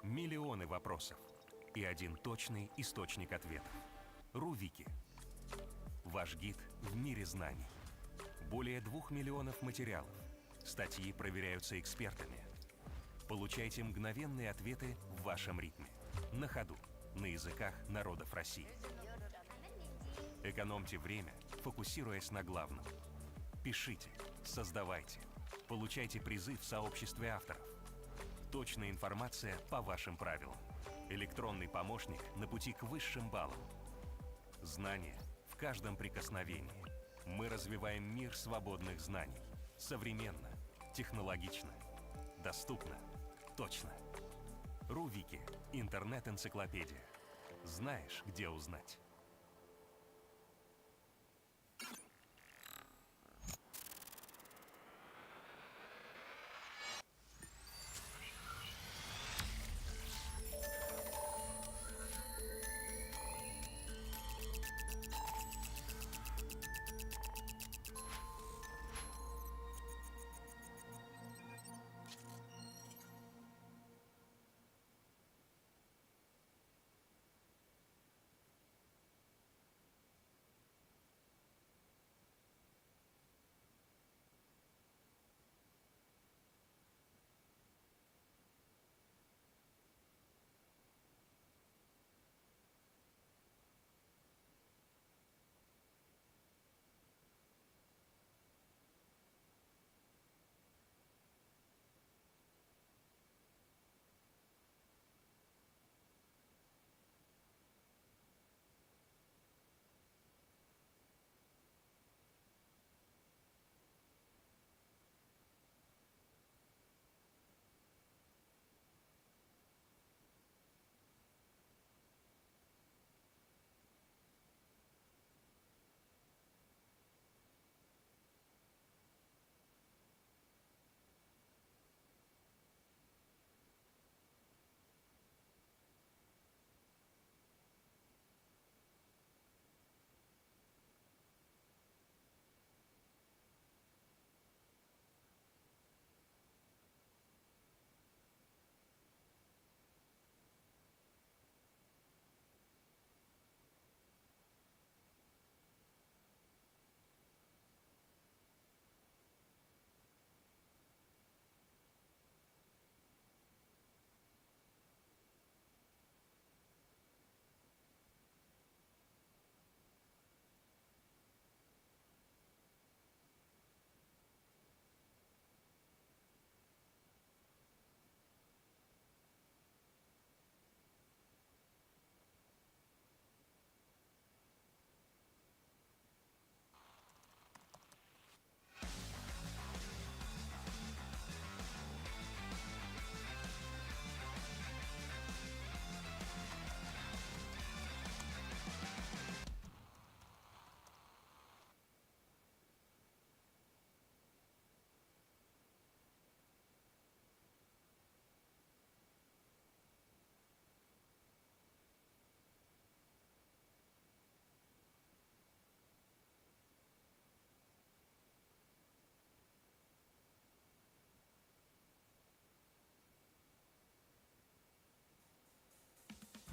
Миллионы вопросов и один точный источник ответов. РУ-Вики. Ваш гид в мире знаний. Более 2 миллионов материалов. Статьи проверяются экспертами. Получайте мгновенные ответы в вашем ритме. На ходу. На языках народов России. Экономьте время, фокусируясь на главном. Пишите, создавайте. Получайте призы в сообществе авторов. Точная информация по вашим правилам. Электронный помощник на пути к высшим баллам. Знания в каждом прикосновении. Мы развиваем мир свободных знаний. Современно, технологично, доступно, точно. РУ-Вики. Интернет-энциклопедия. Знаешь, где узнать.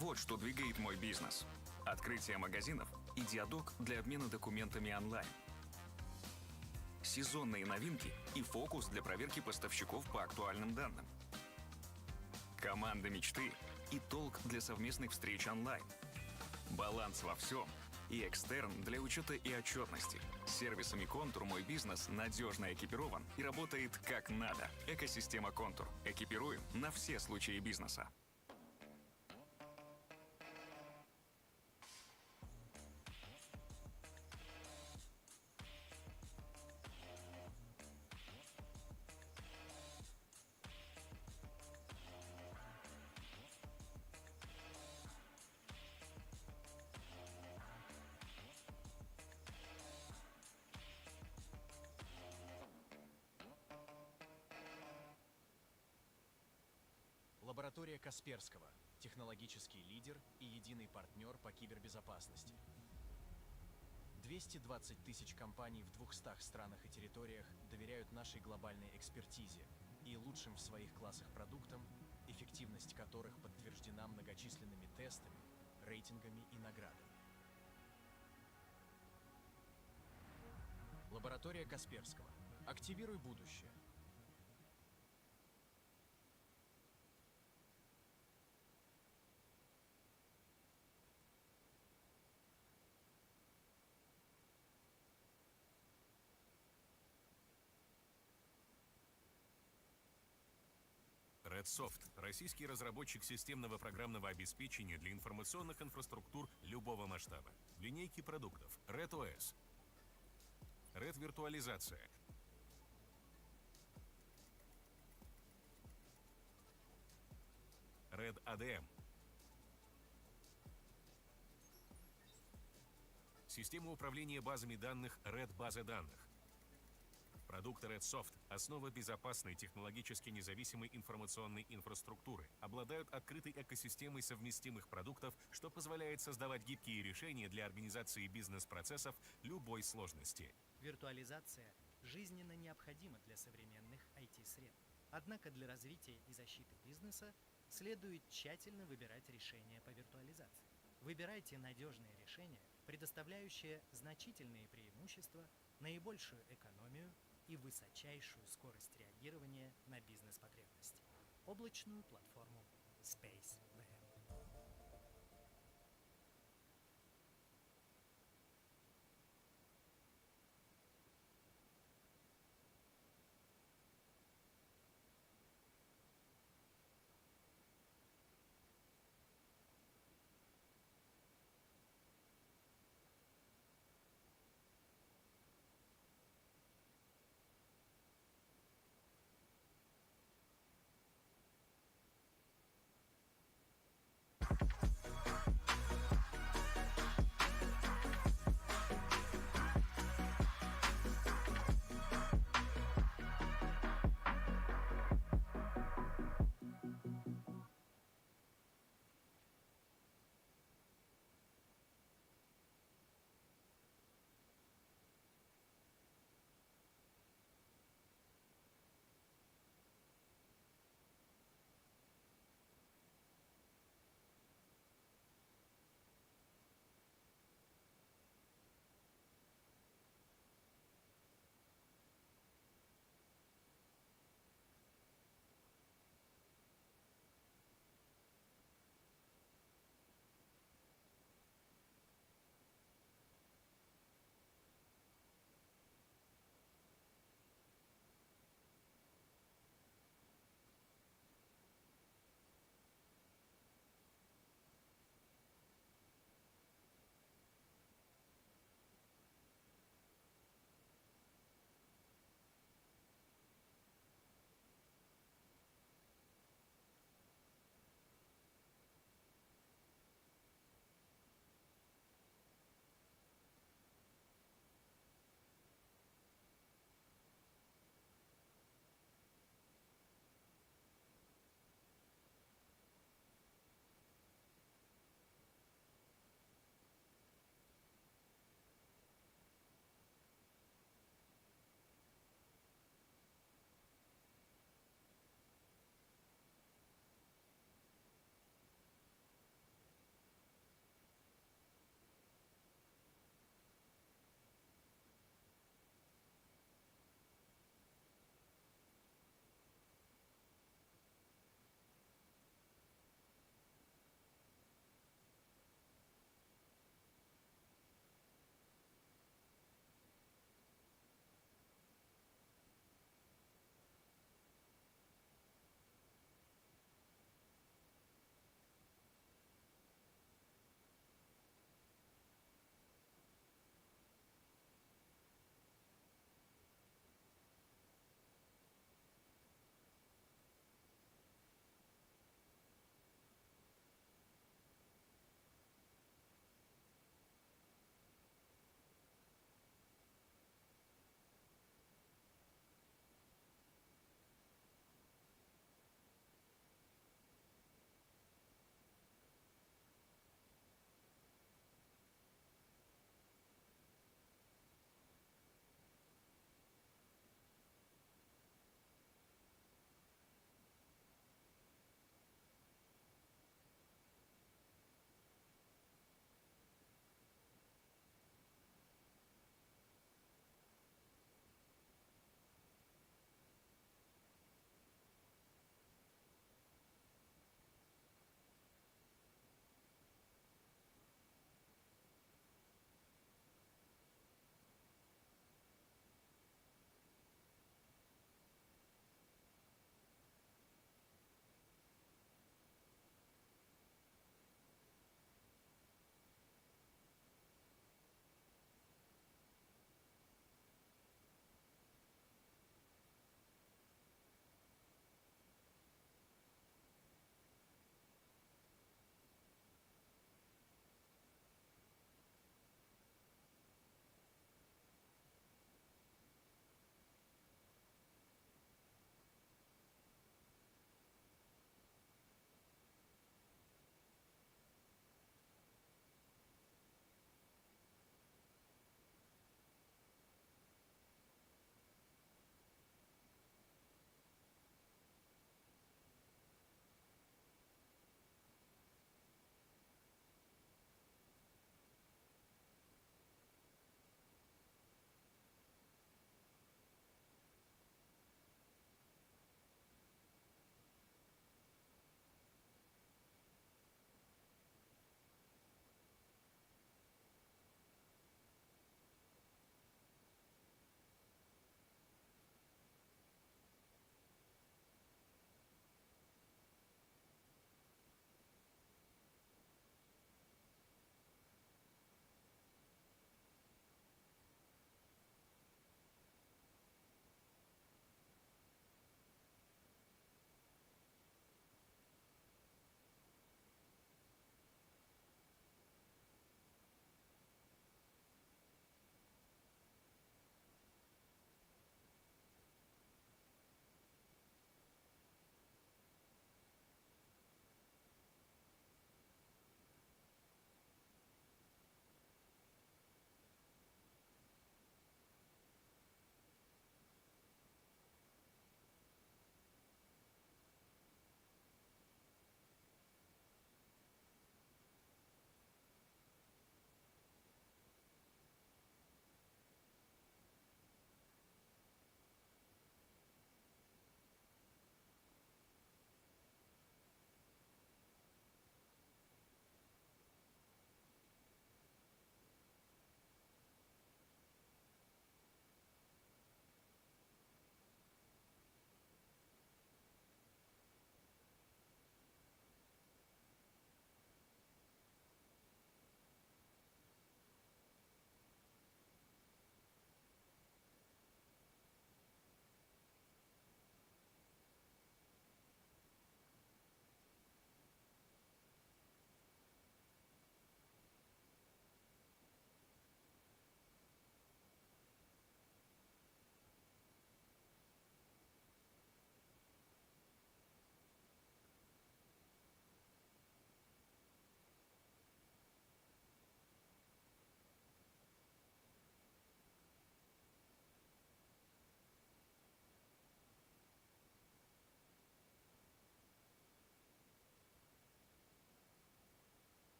Вот что двигает мой бизнес. Открытие магазинов и диалог для обмена документами онлайн. Сезонные новинки и фокус для проверки поставщиков по актуальным данным. Команда мечты и толк для совместных встреч онлайн. Баланс во всем и экстерн для учета и отчетности. С сервисами «Контур» мой бизнес надежно экипирован и работает как надо. Экосистема «Контур». Экипируем на все случаи бизнеса. Лаборатория Касперского. Технологический лидер и единый партнер по кибербезопасности. 220 тысяч компаний в 200 странах и территориях доверяют нашей глобальной экспертизе и лучшим в своих классах продуктам эффективность которых подтверждена многочисленными тестами, рейтингами и наградами. Лаборатория Касперского. Активируй будущее. Redsoft – российский разработчик системного программного обеспечения для информационных инфраструктур любого масштаба. В линейке продуктов Red OS, Red Виртуализация, Red ADM, система управления базами данных Red Базы данных. Продукты Redsoft – основа безопасной, технологически независимой информационной инфраструктуры, обладают открытой экосистемой совместимых продуктов, что позволяет создавать гибкие решения для организации бизнес-процессов любой сложности. Виртуализация жизненно необходима для современных IT-сред. Однако для развития и защиты бизнеса следует тщательно выбирать решения по виртуализации. Выбирайте надежные решения, предоставляющие значительные преимущества, наибольшую экономию и высочайшую скорость реагирования на бизнес-потребности. Облачную платформу SpaceVM.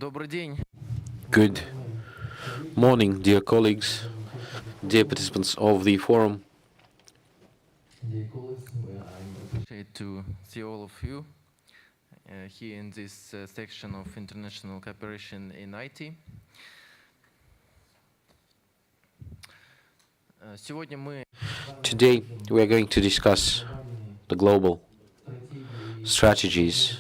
Добрый день. Good morning, dear colleagues, dear participants of the forum. Appreciate to see all of you here in this section of international cooperation in IT. Сегодня мы Today, we are going to discuss the global strategies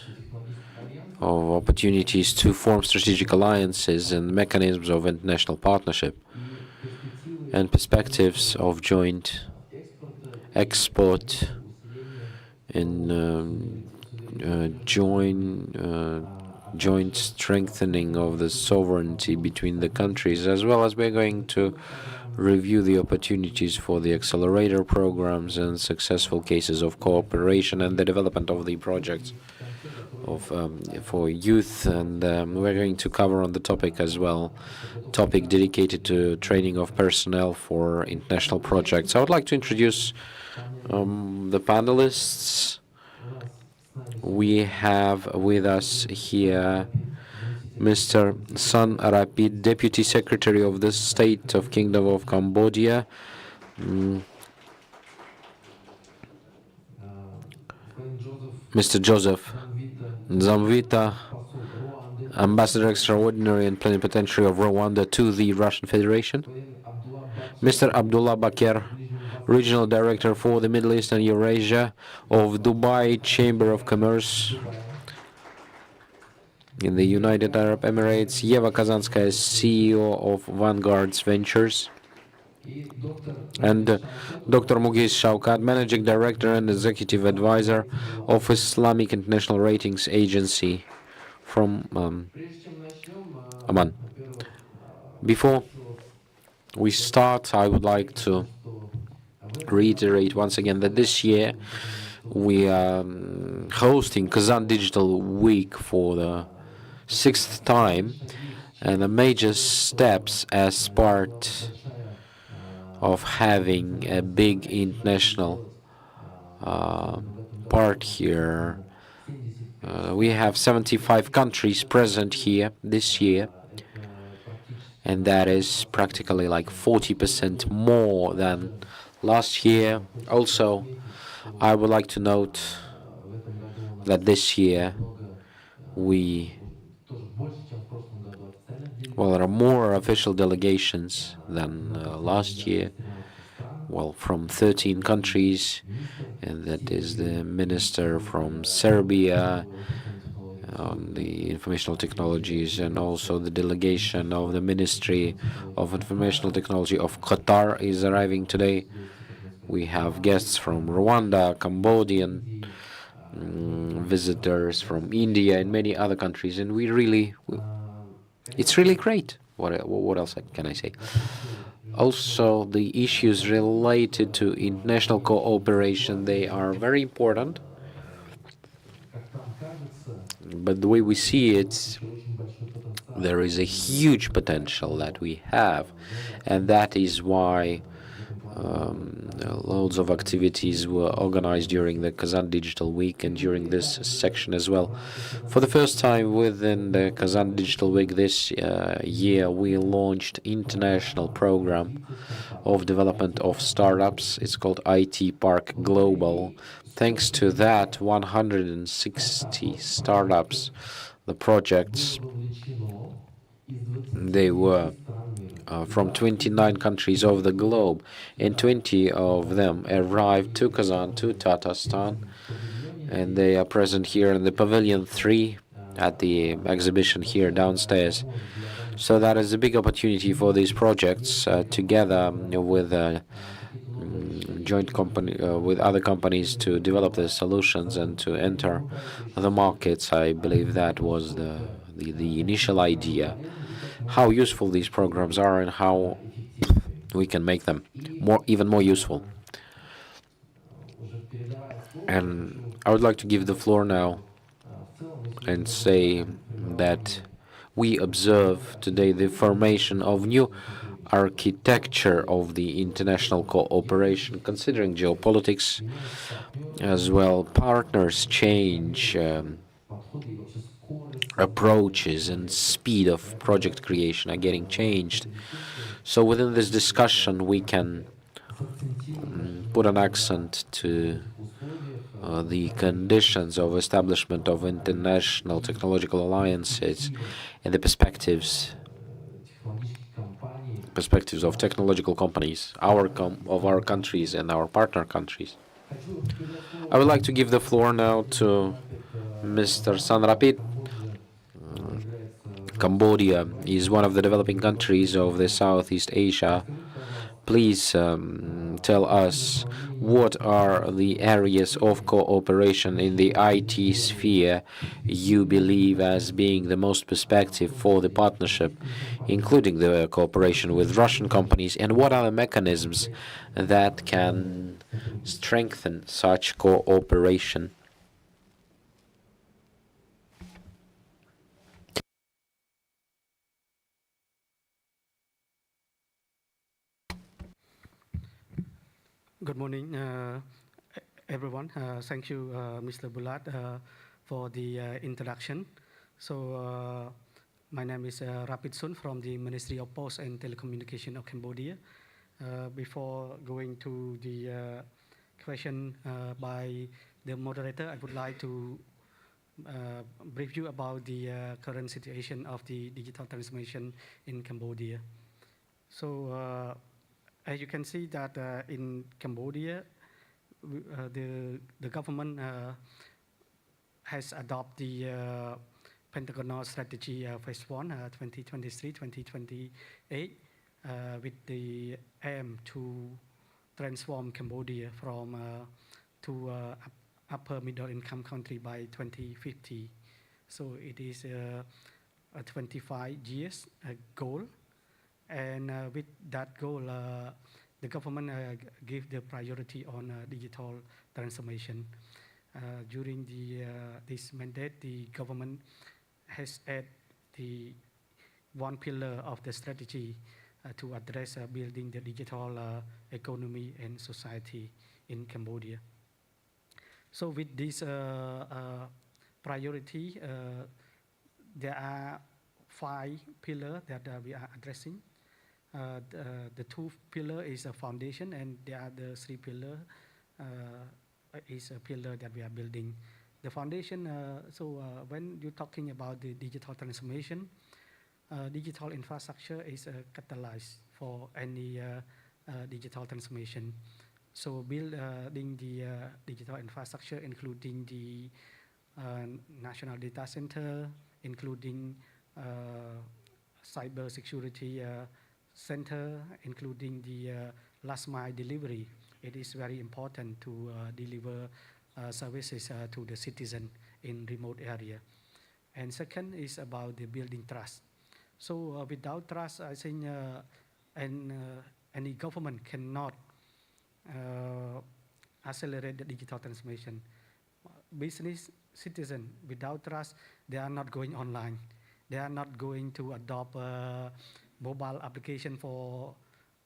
of opportunities to form strategic alliances and mechanisms of international partnership and perspectives of joint export and joint strengthening of the sovereignty between the countries, as well as we're going to review the opportunities for the accelerator programs and successful cases of cooperation and the development of the projects for youth. And we're going to cover on the topic as well, topic dedicated to training of personnel for international projects. I would like to introduce the panelists. We have with us here Mr. Sun Rapid, Deputy Secretary of the State of Kingdom of Cambodia. Mr. Joseph Zamvita, Ambassador Extraordinary and Plenipotentiary of Rwanda to the Russian Federation. Mr. Abdullah Bakir, Regional Director for the Middle East and Eurasia of Dubai Chamber of Commerce in the United Arab Emirates. Yeva Kazanskaya, CEO of Vanguard's Ventures. And Dr. Mugesh Shaukat, Managing Director and Executive Advisor of Islamic International Ratings Agency from Amman. Before we start, I would like to reiterate once again that this year we are hosting Kazan Digital Week for the 6th time, and the major steps as part of having a big international part here. We have 75 countries present here this year, and that is practically like 40% more than last year. Also, I would like to note that this year there are more official delegations than last year. Well, from 13 countries, and that is the minister from Serbia on the informational technologies, and also the delegation of the Ministry of Informational Technology of Qatar is arriving today. We have guests from Rwanda, Cambodian visitors from India and many other countries, and it's really great. What else can I say? Also, the issues related to international cooperation, they are very important. But the way we see it, there is a huge potential that we have, and that is why loads of activities were organized during the Kazan Digital Week and during this section as well. For the first time within the Kazan Digital Week this year, we launched international program of development of startups. It's called IT Park Global. Thanks to that, 160 startups, the projects, they were from 29 countries of the globe, and 20 of them arrived to Kazan, to Tatarstan, and they are present here in the Pavilion 3 at the exhibition here downstairs. So that is a big opportunity for these projects together with joint company with other companies to develop the solutions and to enter the markets. I believe that was the initial idea. How useful these programs are and how we can make them even more useful. And I would like to give the floor now and say that we observe today the formation of new architecture of the international cooperation, considering geopolitics as well. Partners change, approaches and speed of project creation are getting changed. So within this discussion, we can put an accent to the conditions of establishment of international technological alliances and the perspectives of technological companies, of our countries and our partner countries. I would like to give the floor now to Mr. Sanrapit. Cambodia is one of the developing countries of the Southeast Asia. Please tell us what are the areas of cooperation in the IT sphere you believe as being the most perspective for the partnership, including the cooperation with Russian companies, and what are the mechanisms that can strengthen such cooperation? Good morning, everyone. Thank you, Mr. Bulat, for the introduction. So, my name is Rapit Sun from the Ministry of Post and Telecommunication of Cambodia. Before going to the question by the moderator, I would like to brief you about the current situation of the digital transformation in Cambodia. So, as you can see that in Cambodia, the government has adopted the Pentagonal Strategy Phase 1, 2023-2028, with the aim to transform Cambodia from to upper middle income country by 2050. So it is a 25 years goal. And with that goal, the government gave the priority on digital transformation. During this mandate, the government has added the one pillar of the strategy to address building the digital economy and society in Cambodia. So with this priority, there are 5 pillars that we are addressing. The 2 pillars is a foundation, and the other 3 pillars is a pillar that we are building. The foundation, when you're talking about the digital transformation, digital infrastructure is a catalyst for any digital transformation. So building the digital infrastructure, including the national data center, including cyber security center, including the last mile delivery. It is very important to deliver services to the citizen in remote area. And second is about the building trust. So without trust, I think any government cannot accelerate the digital transformation. Business citizen without trust, they are not going online. They are not going to adopt mobile application for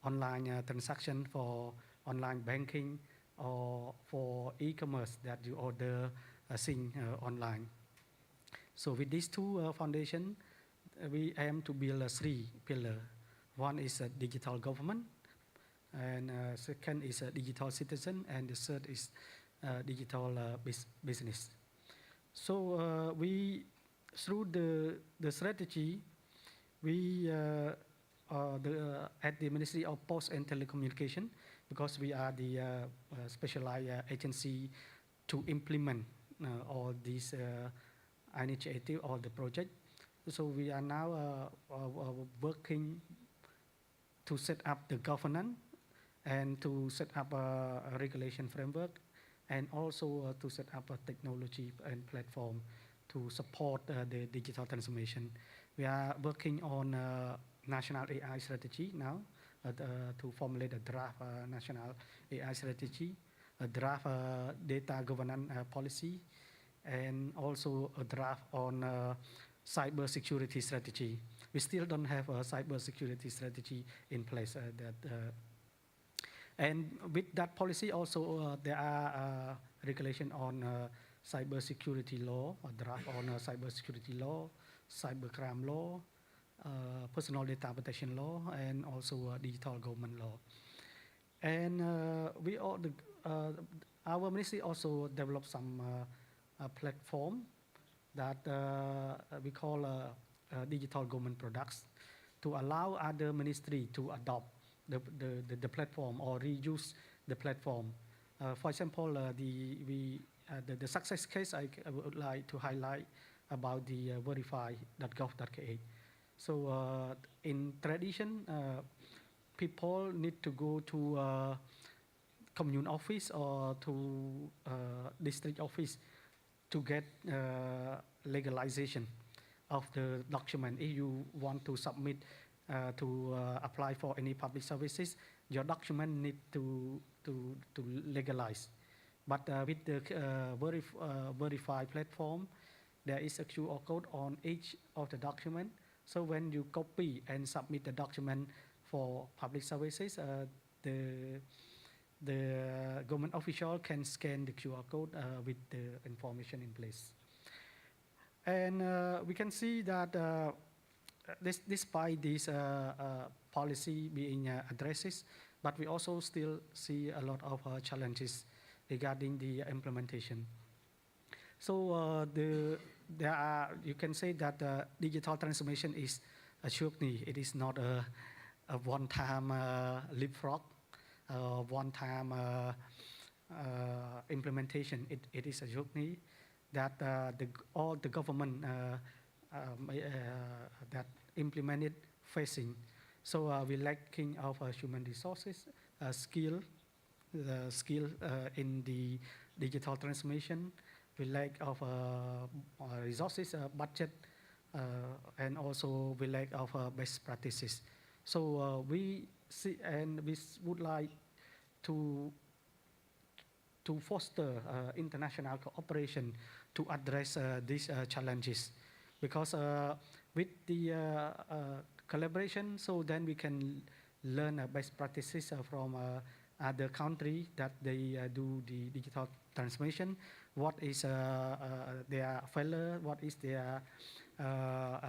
online transaction, for online banking, or for e-commerce that you order thing online. So with these 2 foundations, we aim to build 3 pillars. One is a digital government, and second is a digital citizen, and the third is digital business. So through the strategy, we at the Ministry of Post and Telecommunication, because we are the specialized agency to implement all these initiatives or the project. So we are now working to set up the governance and to set up a regulation framework, and also to set up a technology and platform to support the digital transformation. We are working on national AI strategy now to formulate a draft national AI strategy, a draft data governance policy, and also a draft on cyber security strategy. We still don't have a cyber security strategy in place. And with that policy also, there are regulation on cyber security law, a draft on cyber security law, cybercrime law, personal data protection law, and also digital government law. And our ministry also developed some platform that we call digital government products to allow other ministry to adopt the platform or reuse the platform. For example, the success case I would like to highlight about the verify.gov.kh. So in tradition, people need to go to commune office or to district office to get legalization of the document. If you want to submit to apply for any public services, your document need to legalize. But with the Verify platform, there is a QR code on each of the document. So when you copy and submit the document for public services, the government official can scan the QR code with the information in place. And we can see that despite this policy being addressed, but we also still see a lot of challenges regarding the implementation. So you can say that digital transformation is a journey. It is not a one-time leapfrog, one-time implementation. It is a journey that all the government that implemented facing. So we're lacking of human resources, skill in the digital transformation. We lack of resources, budget, and also we lack of best practices. So we see, and we would like to foster international cooperation to address these challenges, because with the collaboration, so then we can learn best practices from other countries that they do the digital transformation. What is their failure? What is their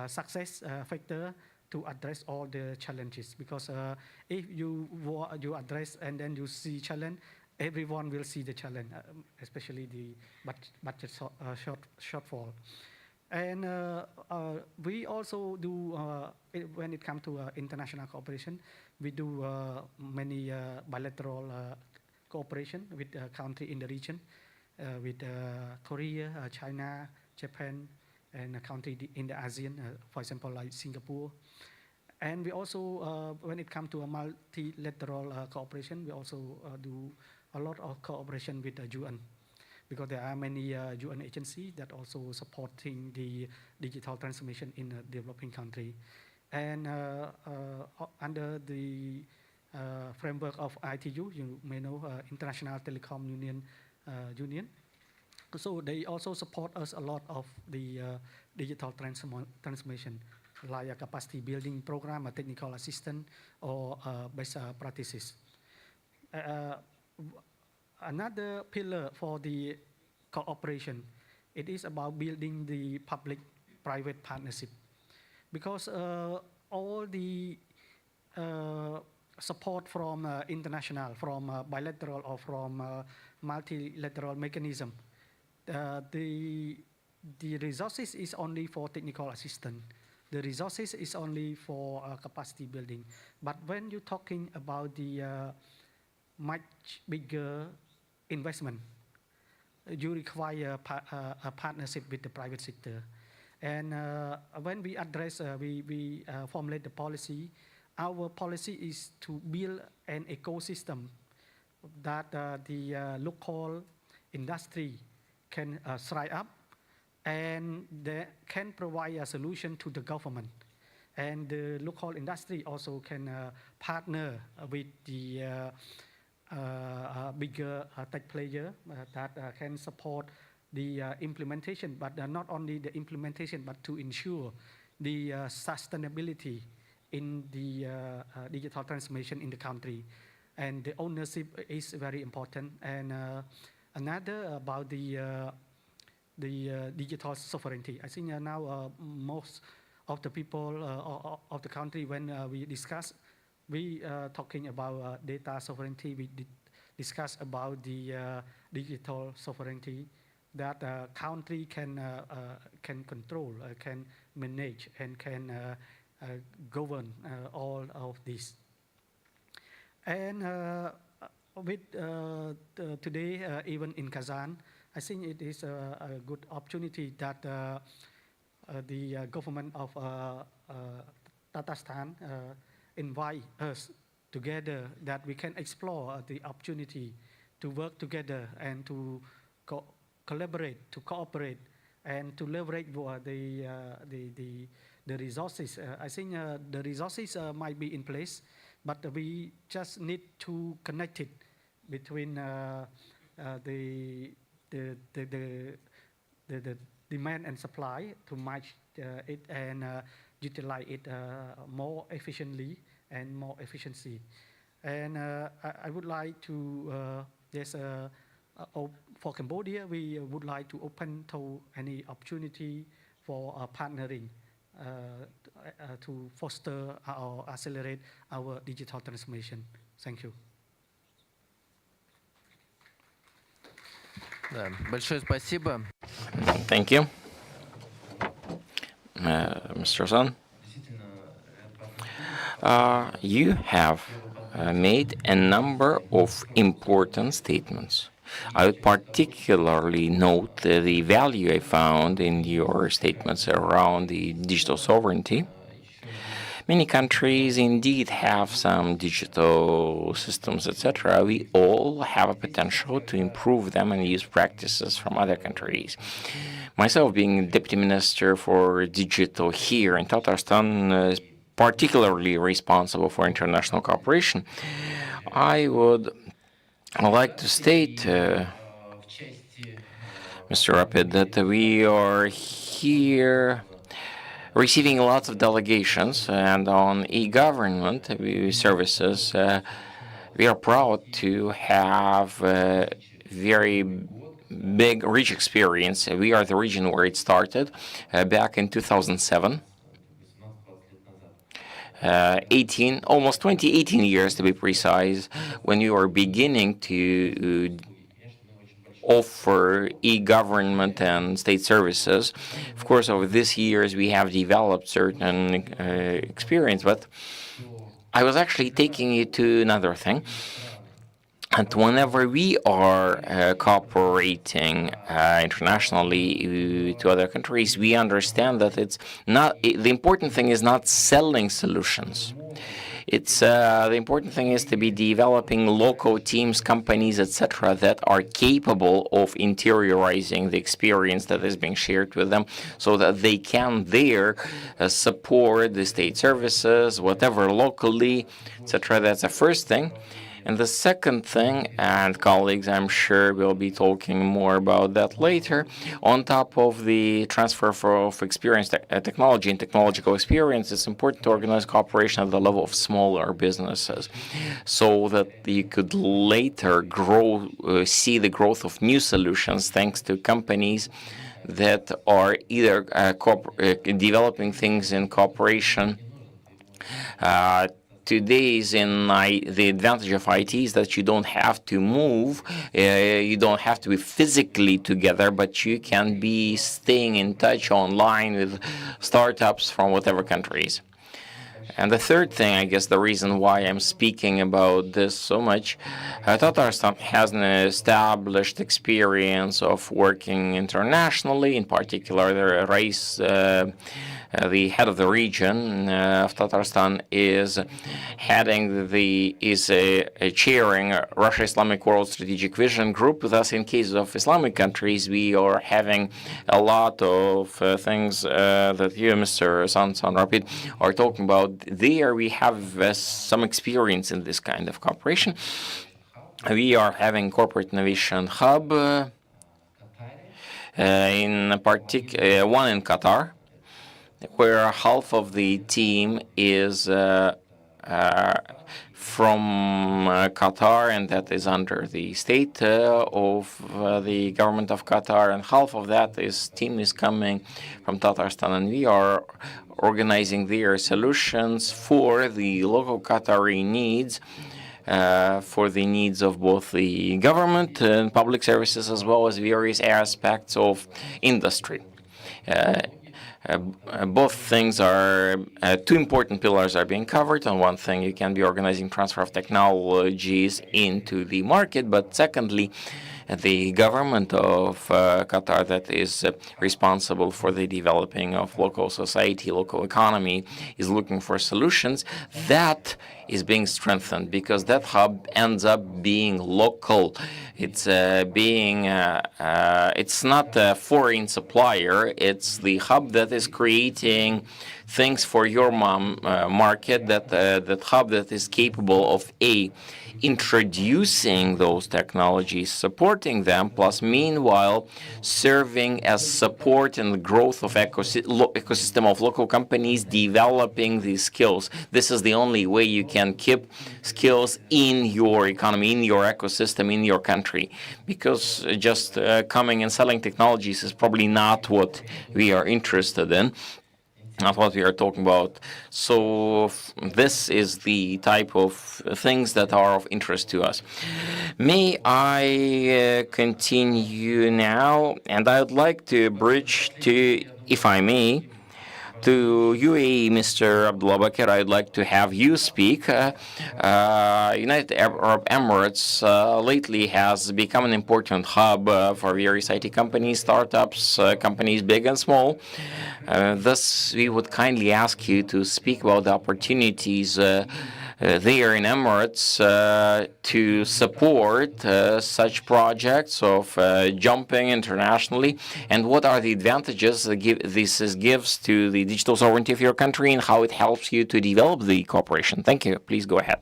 success factor to address all the challenges? Because if you address and then you see challenge, everyone will see the challenge, especially the budget shortfall. And we also do, when it comes to international cooperation, we do many bilateral cooperation with countries in the region, with Korea, China, Japan, and a country in the ASEAN, for example, like Singapore. And we also, when it comes to a multilateral cooperation, we also do a lot of cooperation with the UN, because there are many UN agencies that also supporting the digital transformation in a developing country. And under the framework of ITU, you may know, International Telecom Union, so they also support us a lot of the digital transformation, like a capacity building program, a technical assistance, or best practices. Another pillar for the cooperation, it is about building the public-private partnership, because all the support from international, from bilateral or from multilateral mechanism, the resources is only for technical assistance. The resources is only for capacity building. But when you're talking about the much bigger investment, you require a partnership with the private sector. And when we address, we formulate the policy, our policy is to build an ecosystem that the local industry can thrive up, and they can provide a solution to the government. And the local industry also can partner with the bigger tech player that can support the implementation, but not only the implementation, but to ensure the sustainability in the digital transformation in the country. And the ownership is very important. And another about the the digital sovereignty. I think now most of the people of the country, when we discuss, we talking about data sovereignty. We discuss about the digital sovereignty that country can control, can manage, and can govern all of this. And with today, even in Kazan, I think it is a good opportunity that the government of Tatarstan invite us together, that we can explore the opportunity to work together and to collaborate, to cooperate, and to leverage the resources. I think the resources might be in place, but we just need to connect it between the demand and supply to match it and utilize it more efficiently and more efficiency. And I would like to, for Cambodia, we would like to open to any opportunity for partnering to foster or accelerate our digital transformation. Thank you. Да, большое спасибо. Thank you, Mr. Son. You have made a number of important statements. I would particularly note the value I found in your statements around the digital sovereignty. Many countries indeed have some digital systems, etc. We all have a potential to improve them and use practices from other countries. Myself, being Deputy Minister for Digital here in Tatarstan, is particularly responsible for international cooperation. I would like to state, Mr. Rapid, that we are here receiving lots of delegations, and on e-government services, we are proud to have very big, rich experience. We are the region where it started back in 2007. 18 years to be precise, when you are beginning to offer e-government and state services. Of course, over these years, we have developed certain experience, but I was actually taking you to another thing. And whenever we are cooperating internationally to other countries, we understand that it's not, the important thing is not selling solutions. It's the important thing is to be developing local teams, companies, etc., that are capable of interiorizing the experience that is being shared with them, so that they can there support the state services, whatever locally, etc. That's the first thing. And the second thing, and colleagues, I'm sure will be talking more about that later, on top of the transfer of experience, technology and technological experience, it's important to organize cooperation at the level of smaller businesses, so that you could later grow, see the growth of new solutions thanks to companies that are either developing things in cooperation. Today's the advantage of IT is that you don't have to move, you don't have to be physically together, but you can be staying in touch online with startups from whatever countries. And the third thing, I guess the reason why I'm speaking about this so much, Tatarstan has an established experience of working internationally, in particular the head of the region of Tatarstan is chairing Russia Islamic World Strategic Vision Group. Thus, in case of Islamic countries, we are having a lot of things that you, Mr. San Rapid, are talking about. There, we have some experience in this kind of cooperation. We are having corporate innovation hub in particular, one in Qatar, where half of the team is from Qatar, and that is under the state of the government of Qatar, and half of that team is coming from Tatarstan, and we are organizing their solutions for the local Qatari needs, for the needs of both the government and public services, as well as various aspects of industry. Both things are, two important pillars are being covered. On one thing, you can be organizing transfer of technologies into the market, but secondly, the government of Qatar that is responsible for the developing of local society, local economy, is looking for solutions. That is being strengthened because that hub ends up being local. It's it's not a foreign supplier. It's the hub that is creating things for your market. That hub that is capable of introducing those technologies, supporting them, plus meanwhile serving as support in the growth of ecosystem of local companies developing these skills. This is the only way you can keep skills in your economy, in your ecosystem, in your country, because just coming and selling technologies is probably not what we are interested in. Not what we are talking about. So this is the type of things that are of interest to us. May I continue now? And I would like to bridge to, if I may, to UAE, Mr. Abdullah Bakr, I'd like to have you speak. United Arab Emirates lately has become an important hub for various IT companies, startups, companies big and small. Thus, we would kindly ask you to speak about the opportunities there in Emirates to support such projects of jumping internationally, and what are the advantages this gives to the digital sovereignty of your country and how it helps you to develop the cooperation. Thank you. Please go ahead.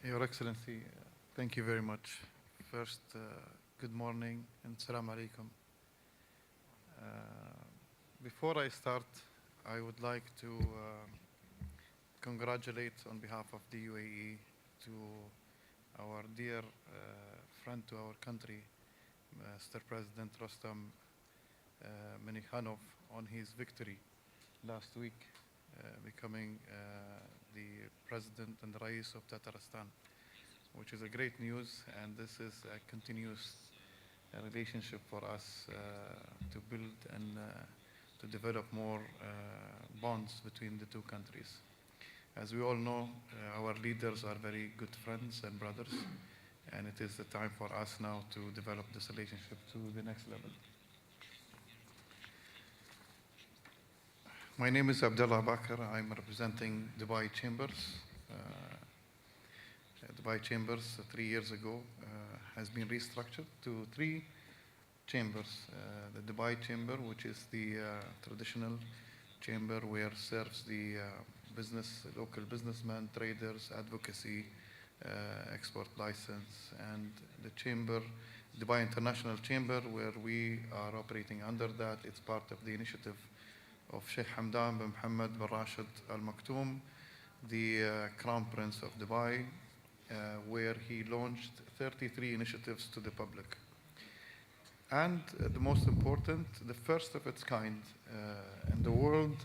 Your Excellency, thank you very much. First, good morning and salam alaikum. Before I start, I would like to congratulate on behalf of the UAE to our dear friend to our country, Mr. President Rostam Minikhanov, on his victory last week, becoming the President and Rais of Tatarstan, which is a great news, and this is a continuous relationship for us to build and to develop more bonds between the two countries. As we all know, our leaders are very good friends and brothers, and it is the time for us now to develop this relationship to the next level. My name is Abdullah Bakr. I'm representing Dubai Chambers. Dubai Chambers 3 years ago has been restructured to 3 chambers. The Dubai Chamber, which is the traditional chamber where serves the local businessmen, traders, advocacy, export license, and the chamber, Dubai International Chamber, where we are operating under that. It's part of the initiative of Sheikh Hamdan bin Mohammed bin Rashid Al Maktoum, the Crown Prince of Dubai, where he launched 33 initiatives to the public. And the most important, the first of its kind in the world,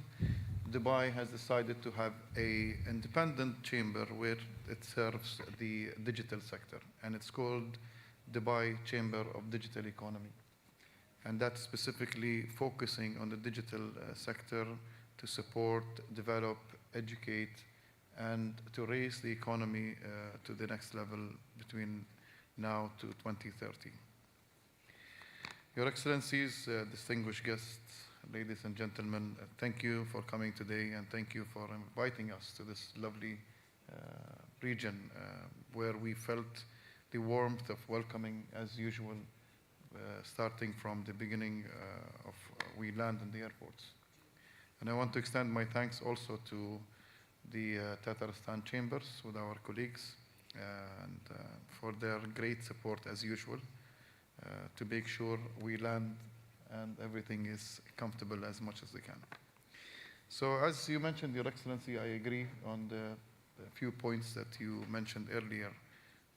Dubai has decided to have an independent chamber where it serves the digital sector, and it's called Dubai Chamber of Digital Economy. And that's specifically focusing on the digital sector to support, develop, educate, and to raise the economy to the next level between now to 2030. Your Excellencies, distinguished guests, ladies and gentlemen, thank you for coming today, and thank you for inviting us to this lovely region where we felt the warmth of welcoming as usual, starting from the beginning of we land in the airports. And I want to extend my thanks also to the Tatarstan Chambers with our colleagues and for their great support as usual to make sure we land and everything is comfortable as much as they can. So as you mentioned, Your Excellency, I agree on the few points that you mentioned earlier,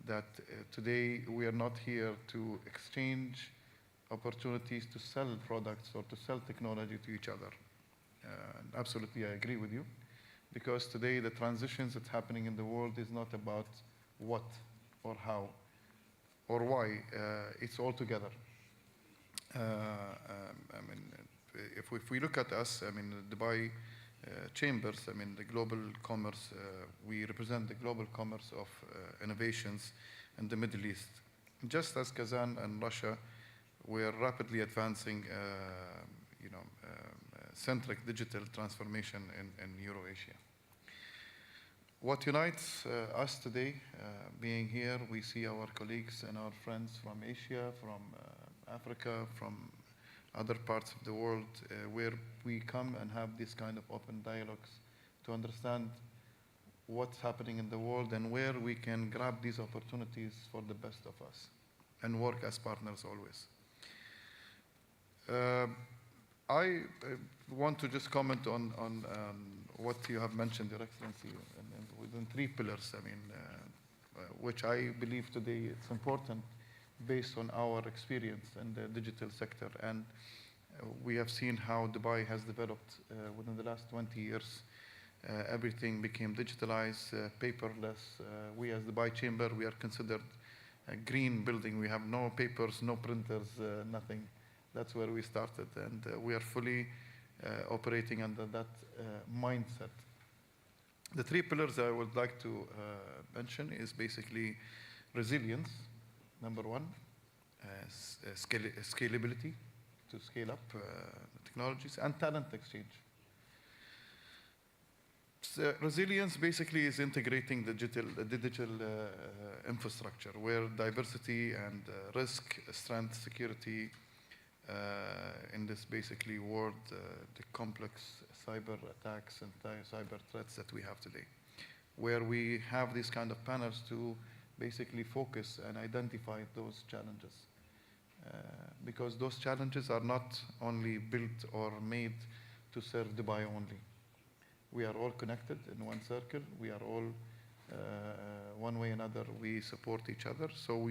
that today we are not here to exchange opportunities to sell products or to sell technology to each other. Absolutely, I agree with you, because today the transitions that's happening in the world is not about what or how or why, it's all together. I mean, if we look at us, I mean, Dubai chambers, I mean, the global commerce, we represent the global commerce of innovations in the Middle East. Just as Kazan and Russia were rapidly advancing, centric digital transformation in Eurasia. What unites us today, being here, we see our colleagues and our friends from Asia, from Africa, from other parts of the world, where we come and have this kind of open dialogues to understand what's happening in the world and where we can grab these opportunities for the best of us and work as partners always. I want to just comment on what you have mentioned, Your Excellency, and within 3 pillars, I mean, which I believe today it's important based on our experience in the digital sector. And we have seen how Dubai has developed within the last 20 years. Everything became digitalized, paperless. We as Dubai Chamber, we are considered a green building. We have no papers, no printers, nothing. That's where we started, and we are fully operating under that mindset. The 3 pillars I would like to mention is basically resilience, number 1, scalability, to scale up technologies, and talent exchange. So resilience basically is integrating the digital infrastructure, where diversity and risk, strength, security, in this basically world, the complex cyber attacks and cyber threats that we have today, where we have these kind of panels to basically focus and identify those challenges. Because those challenges are not only built or made to serve Dubai only. We are all connected in one circle. We are all, one way or another, we support each other. So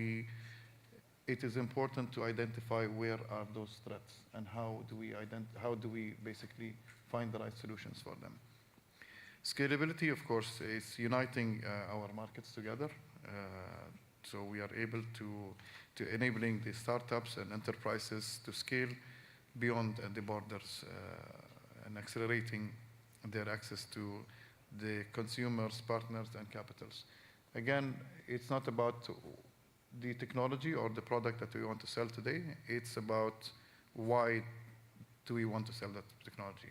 it is important to identify where are those threats and how do we basically find the right solutions for them. Scalability, of course, is uniting our markets together. So we are able to enabling the startups and enterprises to scale beyond the borders and accelerating their access to the consumers, partners, and capitals. Again, it's not about the technology or the product that we want to sell today. It's about why do we want to sell that technology?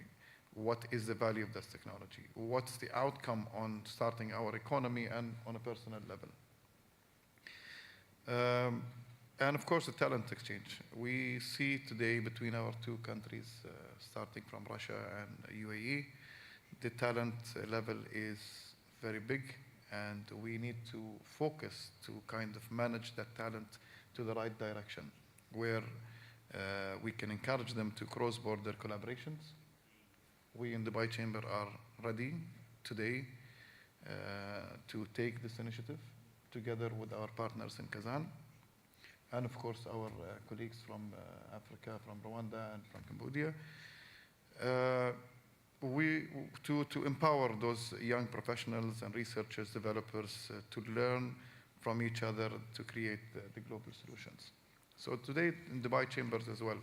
What is the value of this technology? What's the outcome on starting our economy and on a personal level? And of course, the talent exchange. We see today between our 2 countries, starting from Russia and UAE, the talent level is very big, and we need to focus to kind of manage that talent to the right direction, where we can encourage them to cross-border collaborations. We in the Dubai Chamber are ready today to take this initiative together with our partners in Kazan, and of course our colleagues from Africa, from Rwanda and from Cambodia, to empower those young professionals and researchers, developers, to learn from each other to create the global solutions. So today in Dubai Chambers as well,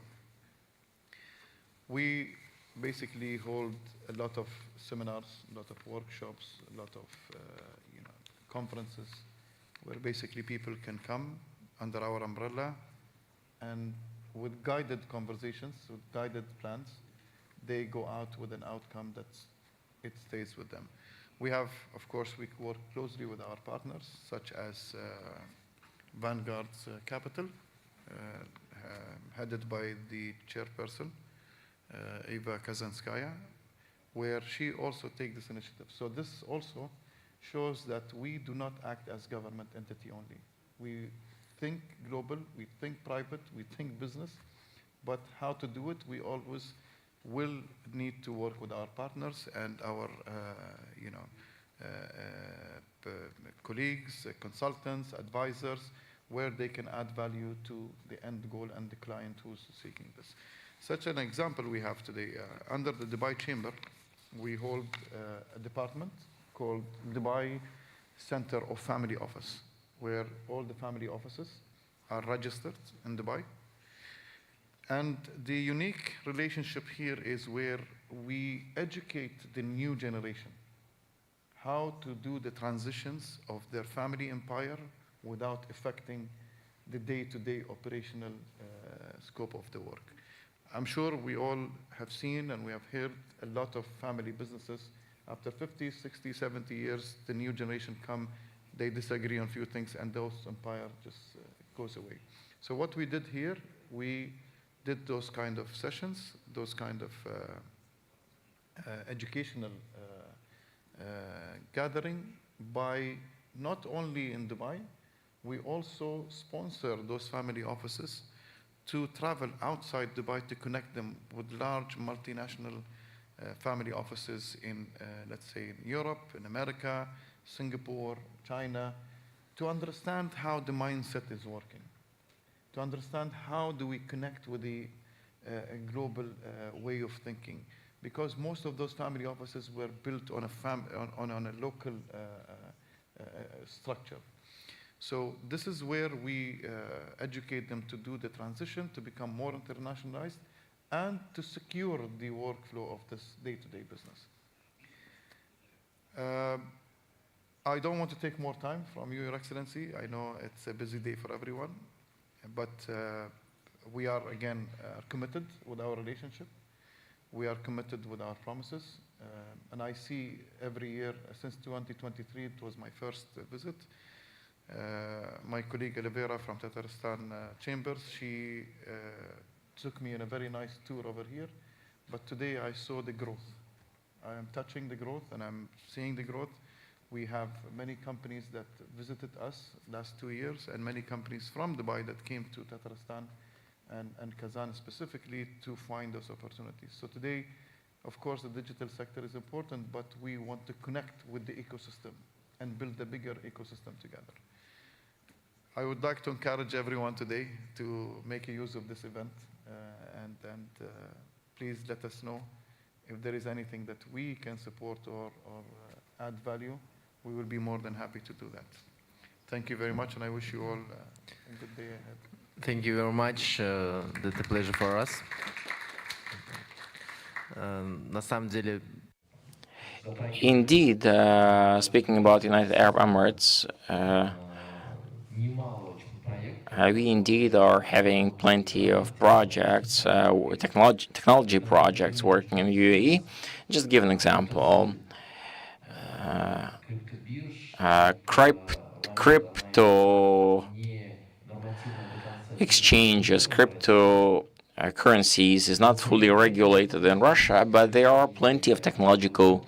we basically hold a lot of seminars, a lot of workshops, a lot of conferences, where basically people can come under our umbrella and with guided conversations, with guided plans, they go out with an outcome that it stays with them. We have, of course, we work closely with our partners, such as Vanguard's Capital, headed by the chairperson, Eva Kazanskaya, where she also takes this initiative. So this also shows that we do not act as government entity only. We think global, we think private, we think business, but how to do it, we always will need to work with our partners and our colleagues, consultants, advisors, where they can add value to the end goal and the client who's seeking this. Such an example we have today. Under the Dubai Chamber, we hold a department called Dubai Center of Family Office, where all the family offices are registered in Dubai. And the unique relationship here is where we educate the new generation how to do the transitions of their family empire without affecting the day-to-day operational scope of the work. I'm sure we all have seen and we have heard a lot of family businesses. After 50, 60, 70 years, the new generation come, they disagree on a few things, and those empire just goes away. So what we did here, we did those kind of sessions, those kind of educational gathering by not only in Dubai, we also sponsor those family offices to travel outside Dubai to connect them with large multinational family offices in, let's say, in Europe, in America, Singapore, China, to understand how the mindset is working, to understand how do we connect with the global way of thinking. Because most of those family offices were built on a local structure. So this is where we educate them to do the transition, to become more internationalized, and to secure the workflow of this day-to-day business. I don't want to take more time from you, Your Excellency. I know it's a busy day for everyone, but we are, again, committed with our relationship. We are committed with our promises. And I see every year, since 2023, it was my first visit, my colleague Elvira from Tatarstan Chambers, she took me on a very nice tour over here. But today I saw the growth. I am touching the growth and I'm seeing the growth. We have many companies that visited us last 2 years, and many companies from Dubai that came to Tatarstan and Kazan specifically to find those opportunities. So today, of course, the digital sector is important, but we want to connect with the ecosystem and build a bigger ecosystem together. I would like to encourage everyone today to make use of this event, and please let us know if there is anything that we can support or add value. We will be more than happy to do that. Thank you very much, and I wish you all a good day ahead. Thank you very much. That's a pleasure for us. На самом деле, Indeed, speaking about United Arab Emirates, we indeed are having plenty of projects, technology projects working in UAE. Just give an example. Crypto exchanges, crypto currencies is not fully regulated in Russia, but there are plenty of technological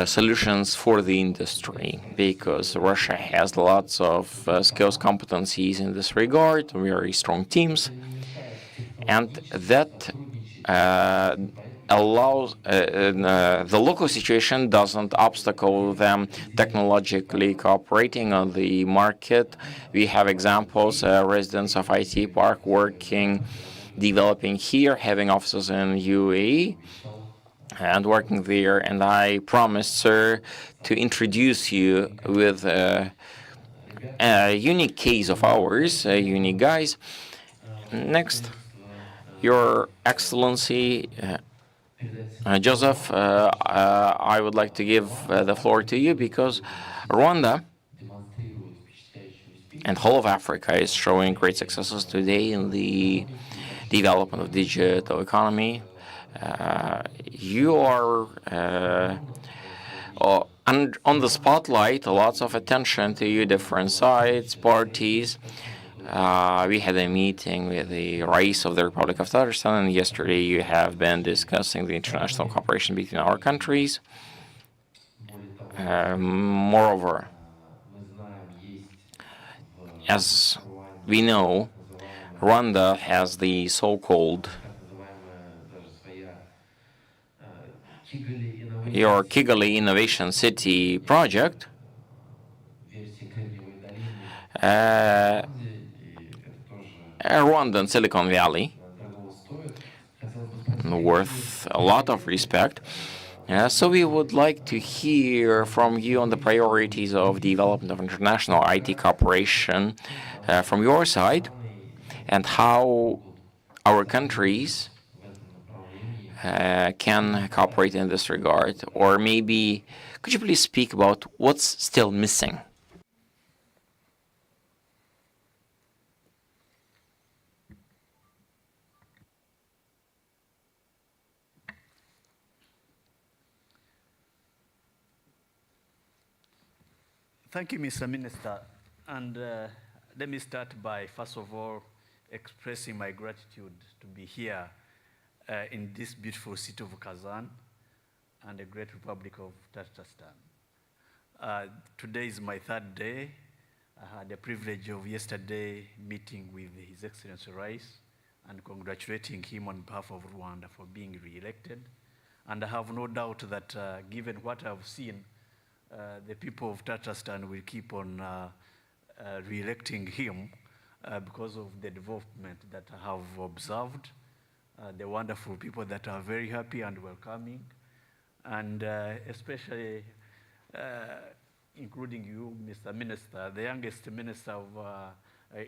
solutions for the industry, because Russia has lots of skills, competencies in this regard, very strong teams, and that allows the local situation doesn't obstacle them technologically cooperating on the market. We have examples, residents of IT Park working, developing here, having offices in UAE and working there. And I promised, sir, to introduce you with a unique case of ours, unique guys. Next, Your Excellency, Joseph, I would like to give the floor to you, because Rwanda and whole of Africa is showing great successes today in the development of digital economy. You are on the spotlight, lots of attention to you, different sides, parties. We had a meeting with the Rais of the Republic of Tatarstan, and yesterday you have been discussing the international cooperation between our countries. Moreover, as we know, Rwanda has the so-called your Kigali Innovation City project, Rwanda and Silicon Valley, worth a lot of respect. So we would like to hear from you on the priorities of development of international IT cooperation from your side, and how our countries can cooperate in this regard. Or maybe, could you please speak about what's still missing? Thank you, Mr. Minister. And let me start by, first of all, expressing my gratitude to be here in this beautiful city of Kazan and the great Republic of Tatarstan. Today is my third day. I had the privilege of yesterday meeting with His Excellency Rice and congratulating him on behalf of Rwanda for being re-elected. And I have no doubt that given what I've seen, the people of Tatarstan will keep on re-electing him because of the development that I have observed, the wonderful people that are very happy and welcoming, and especially including you, Mr. Minister, the youngest minister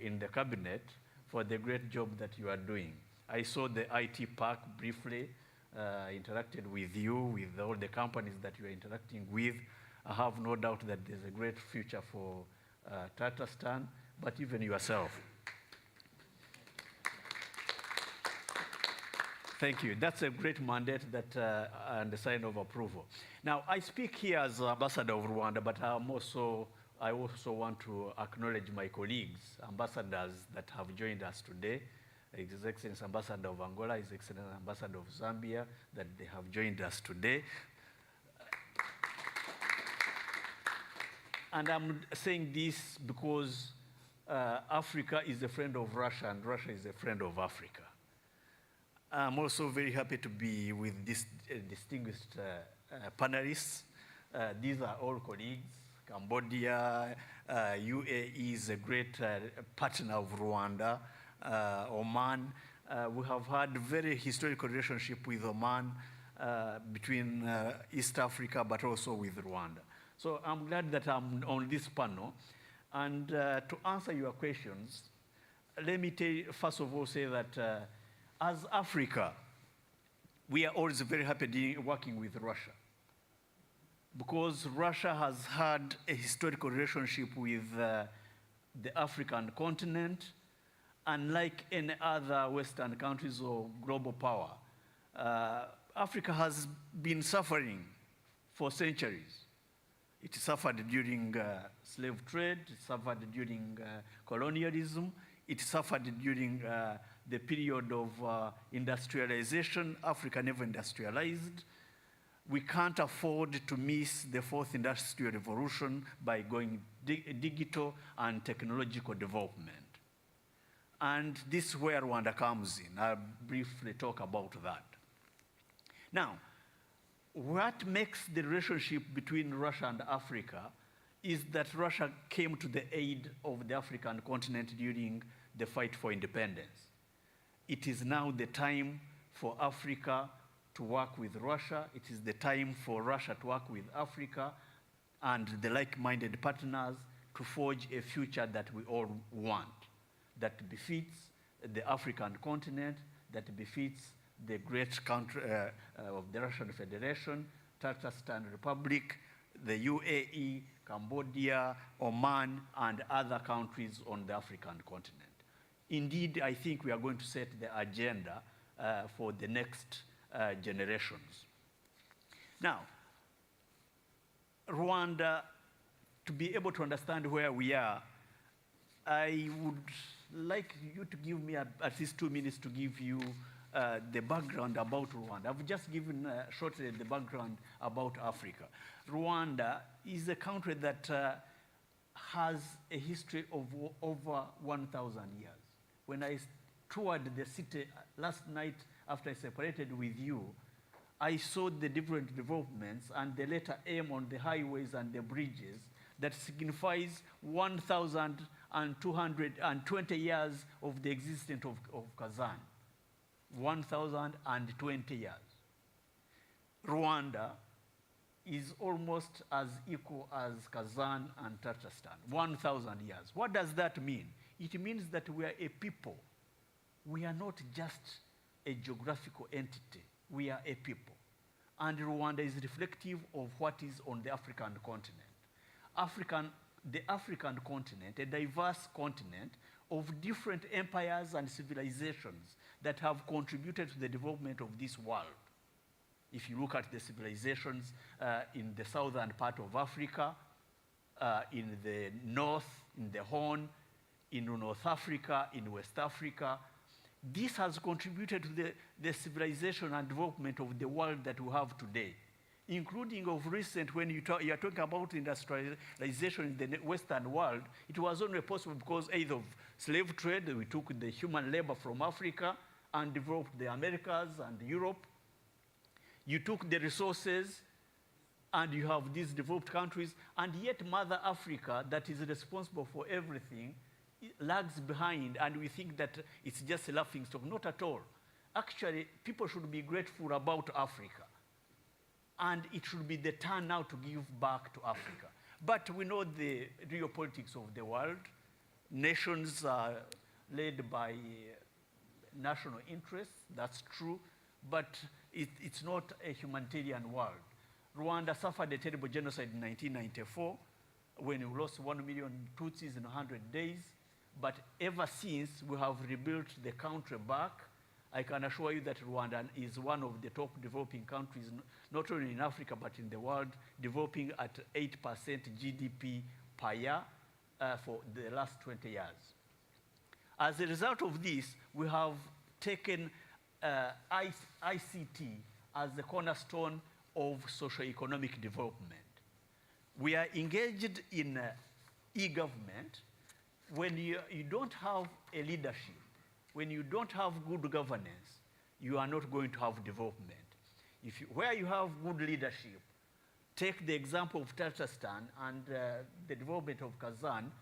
in the cabinet, for the great job that you are doing. I saw the IT park briefly, interacted with you, with all the companies that you are interacting with. I have no doubt that there's a great future for Tatarstan, but even yourself. Thank you. That's a great mandate that, and a sign of approval. Now, I speak here as ambassador of Rwanda, but I also want to acknowledge my colleagues, ambassadors that have joined us today. His Excellency Ambassador of Angola, His Excellency Ambassador of Zambia, that they have joined us today. And I'm saying this because Africa is a friend of Russia and Russia is a friend of Africa. I'm also very happy to be with these distinguished panelists. These are all colleagues. Cambodia, UAE is a great partner of Rwanda. Oman, we have had very historical relationship with Oman between East Africa, but also with Rwanda. So I'm glad that I'm on this panel. And to answer your questions, let me first of all say that as Africa, we are always very happy working with Russia, because Russia has had a historical relationship with the African continent. Unlike any other Western countries or global power, Africa has been suffering for centuries. It suffered during slave trade, it suffered during colonialism, it suffered during the period of industrialization. Africa never industrialized. We can't afford to miss the fourth industrial revolution by going digital and technological development. And this is where Rwanda comes in. I'll briefly talk about that. Now, what makes the relationship between Russia and Africa is that Russia came to the aid of the African continent during the fight for independence. It is now the time for Africa to work with Russia. It is the time for Russia to work with Africa and the like-minded partners to forge a future that we all want, that befits the African continent, that befits the great country of the Russian Federation, Tatarstan Republic, the UAE, Cambodia, Oman, and other countries on the African continent. Indeed, I think we are going to set the agenda for the next generations. Now, Rwanda, to be able to understand where we are, I would like you to give me at least 2 minutes to give you the background about Rwanda. I've just given shortly the background about Africa. Rwanda is a country that has a history of over 1,000 years. When I toured the city last night after I separated with you, I saw the different developments and the letter M on the highways and the bridges that signifies 1,220 years of the existence of Kazan. 1,020 years. Rwanda is almost as equal as Kazan and Tatarstan, 1,000 years. What does that mean? It means that we are a people. We are not just a geographical entity. We are a people. And Rwanda is reflective of what is on the African continent. The African continent, a diverse continent of different empires and civilizations that have contributed to the development of this world. If you look at the civilizations in the southern part of Africa, in the north, in the Horn, in North Africa, in West Africa, this has contributed to the civilization and development of the world that we have today, including of recent, when you are talking about industrialization in the Western world, it was only possible because either of slave trade, we took the human labor from Africa and developed the Americas and Europe. You took the resources and you have these developed countries, and yet Mother Africa, that is responsible for everything, lags behind, and we think that it's just a laughing stock. Not at all. Actually, people should be grateful about Africa, and it should be the turn now to give back to Africa. But we know the real politics of the world. Nations are led by national interests, that's true, but it's not a humanitarian world. Rwanda suffered a terrible genocide in 1994 when we lost 1 million Tutsis in 100 days. But ever since, we have rebuilt the country back. I can assure you that Rwanda is one of the top developing countries, not only in Africa, but in the world, developing at 8% GDP per year for the last 20 years. As a result of this, we have taken ICT as the cornerstone of socio-economic development. We are engaged in e-government. When you don't have a leadership, when you don't have good governance, you are not going to have development. Where you have good leadership, take the example of Tatarstan and the development of Kazan,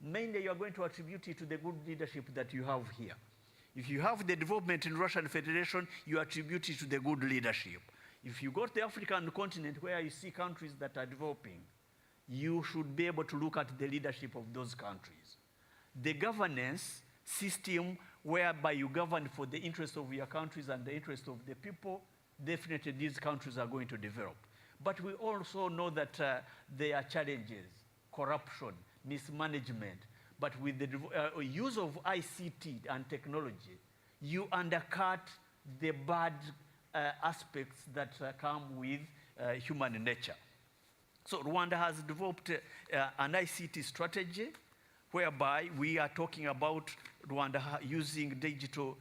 mainly you are going to attribute it to the good leadership that you have here. If you have the development in Russian Federation, you attribute it to the good leadership. If you go to the African continent where you see countries that are developing, you should be able to look at the leadership of those countries. The governance system whereby you govern for the interest of your countries and the interest of the people, definitely these countries are going to develop. But we also know that there are challenges, corruption, mismanagement. But with the use of ICT and technology, you undercut the bad aspects that come with human nature. So Rwanda has developed an ICT strategy whereby we are talking about Rwanda using digital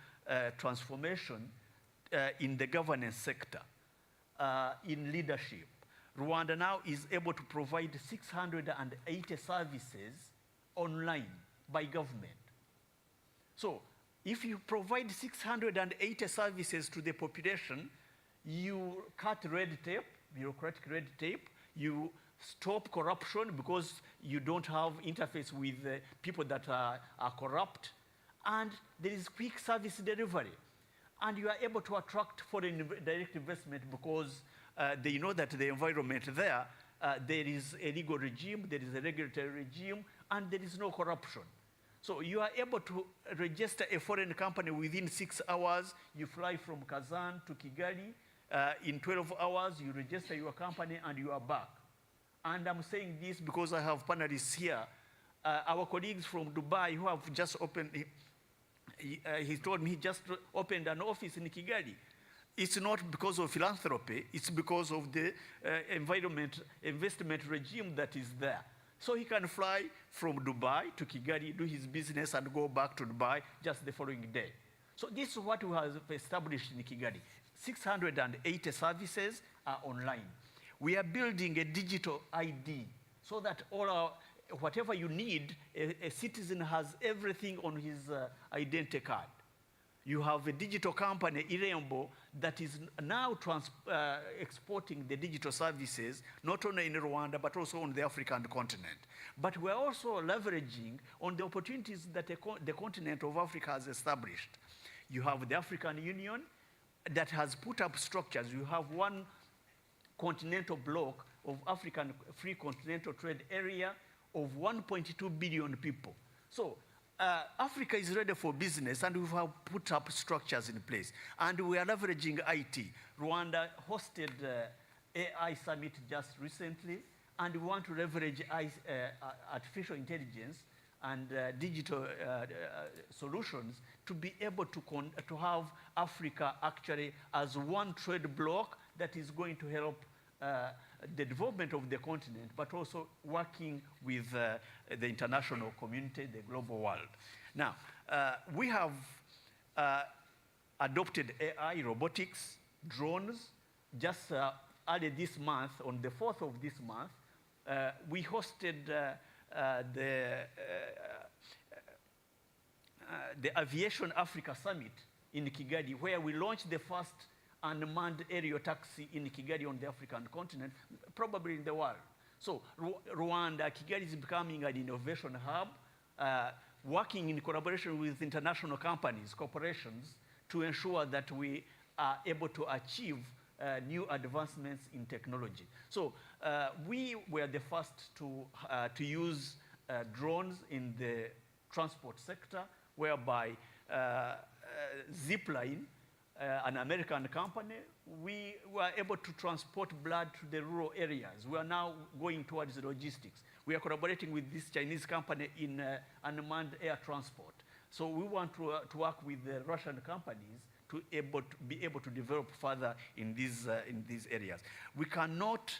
transformation in the governance sector, in leadership. Rwanda now is able to provide 680 services online by government. So if you provide 680 services to the population, you cut red tape, bureaucratic red tape, you stop corruption because you don't have interface with people that are corrupt, and there is quick service delivery. And you are able to attract foreign direct investment because they know that the environment there is a legal regime, there is a regulatory regime, and there is no corruption. So you are able to register a foreign company within 6 hours. You fly from Kazan to Kigali. In 12 hours, you register your company and you are back. And I'm saying this because I have panelists here. Our colleagues from Dubai who have just opened, he told me he just opened an office in Kigali. It's not because of philanthropy, it's because of the investment regime that is there. So he can fly from Dubai to Kigali, do his business, and go back to Dubai just the following day. So this is what we have established in Kigali. 680 services are online. We are building a digital ID so that whatever you need, a citizen has everything on his identity card. You have a digital company, Irembo, that is now exporting the digital services, not only in Rwanda, but also on the African continent. But we're also leveraging on the opportunities that the continent of Africa has established. You have the African Union that has put up structures. You have one continental bloc of African Free Continental Trade Area of 1.2 billion people. So Africa is ready for business, and we have put up structures in place. And we are leveraging IT. Rwanda hosted AI Summit just recently, and we want to leverage artificial intelligence and digital solutions to be able to have Africa actually as one trade bloc that is going to help the development of the continent, but also working with the international community, the global world. Now, we have adopted AI, robotics, drones. Just early this month, on the 4th of this month, we hosted the Aviation Africa Summit in Kigali, where we launched the first unmanned aerial taxi in Kigali on the African continent, probably in the world. So Rwanda, Kigali is becoming an innovation hub, working in collaboration with international companies, corporations, to ensure that we are able to achieve new advancements in technology. So we were the first to use drones in the transport sector, whereby Zipline, an American company, we were able to transport blood to the rural areas. We are now going towards logistics. We are collaborating with this Chinese company in unmanned air transport. So we want to work with the Russian companies to be able to develop further in these areas. We cannot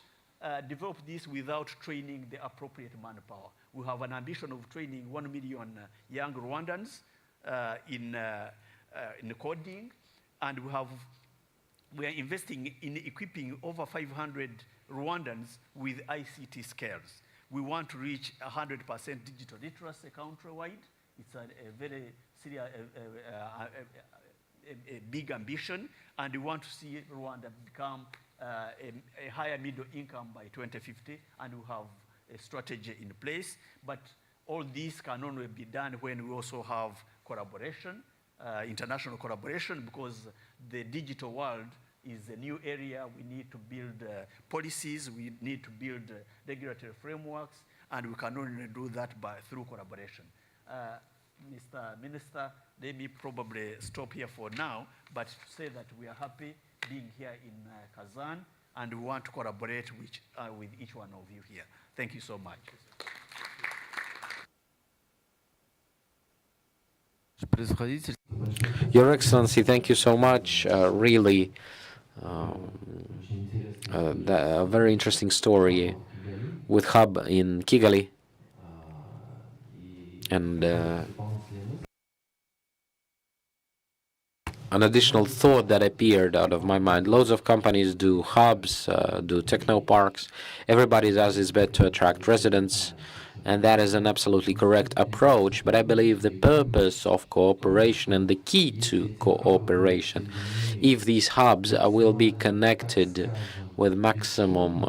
develop this without training the appropriate manpower. We have an ambition of training 1 million young Rwandans in coding, and we are investing in equipping over 500 Rwandans with ICT skills. We want to reach 100% digital literacy countrywide. It's a very serious, a big ambition, and we want to see Rwanda become a higher middle income by 2050, and we have a strategy in place. But all this can only be done when we also have collaboration, international collaboration, because the digital world is a new area. We need to build policies, we need to build regulatory frameworks, and we can only do that through collaboration. Mr. Minister, let me probably stop here for now, but to say that we are happy being here in Kazan, and we want to collaborate with each one of you here. Thank you so much. Your Excellency, thank you so much. Really, a very interesting story with hub in Kigali. And an additional thought that appeared out of my mind. Loads of companies do hubs, do techno parks. Everybody does his best to attract residents, and that is an absolutely correct approach. But I believe the purpose of cooperation and the key to cooperation, if these hubs will be connected with maximum,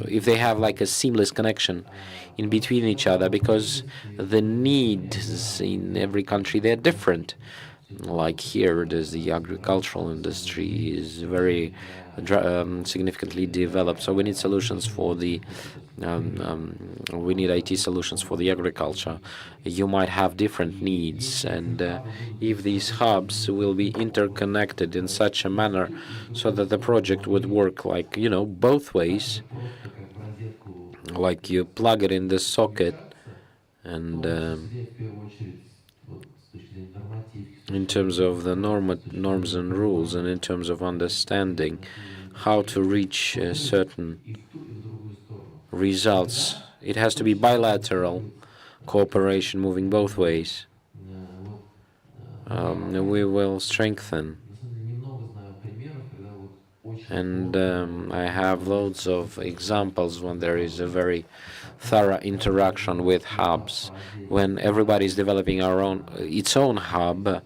if they have like a seamless connection in between each other, because the needs in every country, they're different. Like here, there's the agricultural industry is very significantly developed. So we need solutions for the, we need IT solutions for the agriculture. You might have different needs, and if these hubs will be interconnected in such a manner so that the project would work like, you know, both ways, like you plug it in the socket, and in terms of the norms and rules, and in terms of understanding how to reach certain results, it has to be bilateral cooperation moving both ways. We will strengthen. And I have loads of examples when there is a very thorough interaction with hubs. When everybody is developing its own hub,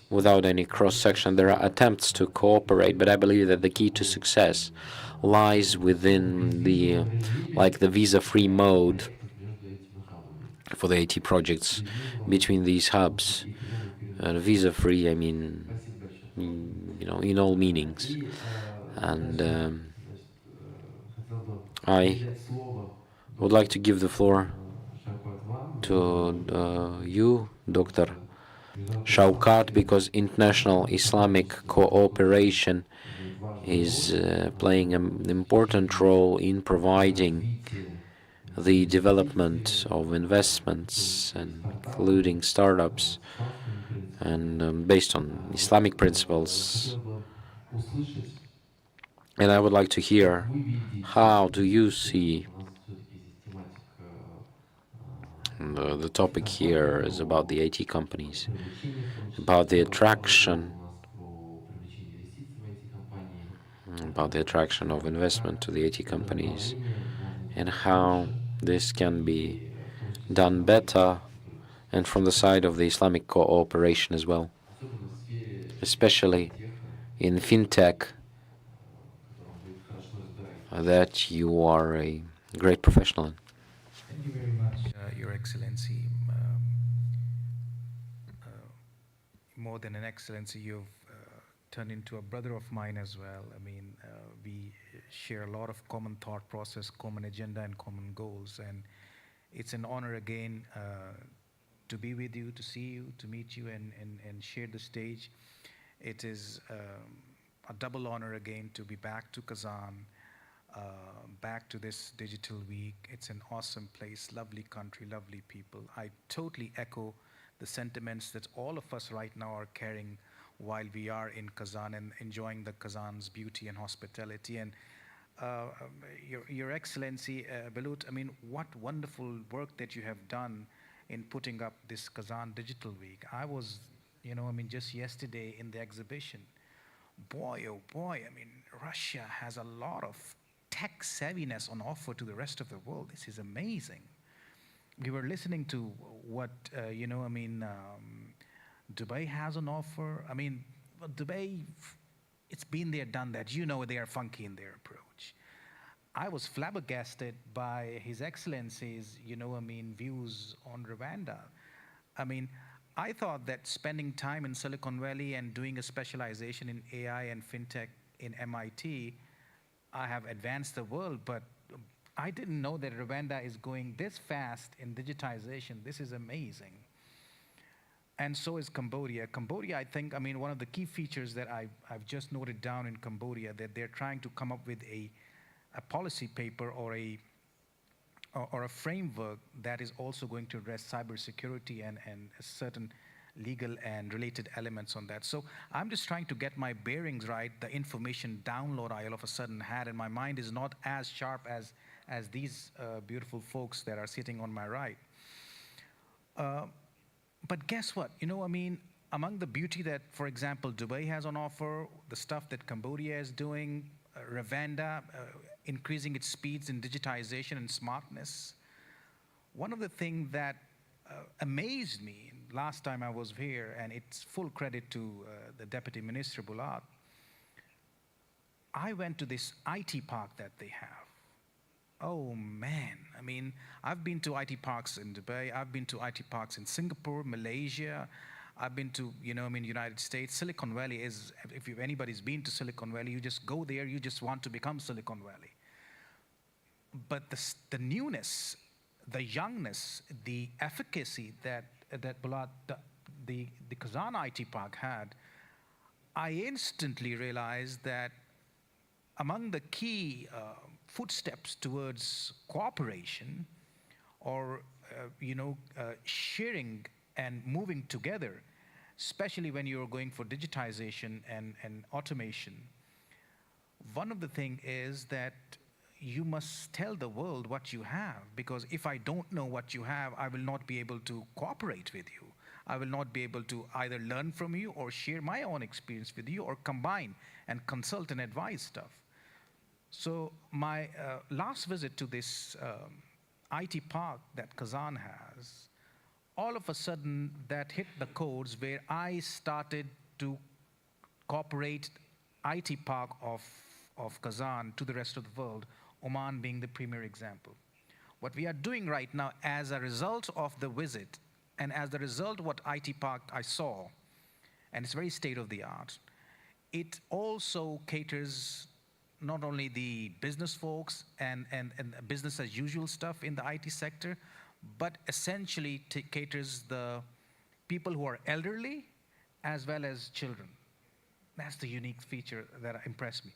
without any cross-section. There are attempts to cooperate, but I believe that the key to success lies within the visa-free mode for the IT projects between these hubs. Visa-free, I mean, in all meanings. And I would like to give the floor to you, Dr. Shaukat, because international Islamic cooperation is playing an important role in providing the development of investments, including startups, and based on Islamic principles. And I would like to hear, how do you see the topic here is about the IT companies, about the attraction of investment to the IT companies, and how this can be done better, and from the side of the Islamic cooperation as well, especially in fintech, that you are a great professional in. Thank you very much, Your Excellency. More than an excellency, you've turned into a brother of mine as well. I mean, we share a lot of common thought process, common agenda, and common goals. And it's an honor again to be with you, to see you, to meet you, and share the stage. It is a double honor again to be back to Kazan, back to this digital week. It's an awesome place, lovely country, lovely people. I totally echo the sentiments that all of us right now are carrying while we are in Kazan and enjoying the Kazan's beauty and hospitality. And Your Excellency, Belut, I mean, what wonderful work that you have done in putting up this Kazan Digital Week. I was, just yesterday in the exhibition. Boy, oh boy, I mean, Russia has a lot of tech savviness on offer to the rest of the world. This is amazing. We were listening to what, Dubai has on offer. I mean, Dubai, it's been there, done that. They are funky in their approach. I was flabbergasted by His Excellency's, views on Rwanda. I mean, I thought that spending time in Silicon Valley and doing a specialization in AI and fintech in MIT, I have advanced the world, but I didn't know that Rwanda is going this fast in digitization. This is amazing. And so is Cambodia. Cambodia, I think, one of the key features that I've just noted down in Cambodia, that they're trying to come up with a policy paper or a framework that is also going to address cybersecurity and certain legal and related elements on that. So I'm just trying to get my bearings right. The information download I all of a sudden had, and my mind is not as sharp as these beautiful folks that are sitting on my right. But guess what? Among the beauty that, for example, Dubai has on offer, the stuff that Cambodia is doing, Rwanda increasing its speeds in digitization and smartness. One of the things that amazed me last time I was here, and it's full credit to the Deputy Minister Bulat, I went to this IT park that they have. Oh man, I've been to IT parks in Dubai, I've been to IT parks in Singapore, Malaysia, I've been to, United States. Silicon Valley is, if anybody's been to Silicon Valley, you just go there, you just want to become Silicon Valley. But the newness, the youngness, the efficacy that Bulat, the Kazan IT park had, I instantly realized that among the key footsteps towards cooperation or, sharing and moving together, especially when you're going for digitization and automation, one of the things is that you must tell the world what you have, because if I don't know what you have, I will not be able to cooperate with you. I will not be able to either learn from you or share my own experience with you or combine and consult and advise stuff. So my last visit to this IT park that Kazan has, all of a sudden that hit the codes where I started to cooperate IT park of Kazan to the rest of the world, Oman being the premier example. What we are doing right now as a result of the visit and as the result of what IT park I saw, and it's very state of the art, it also caters not only the business folks and business as usual stuff in the IT sector, but essentially caters the people who are elderly as well as children. That's the unique feature that impressed me.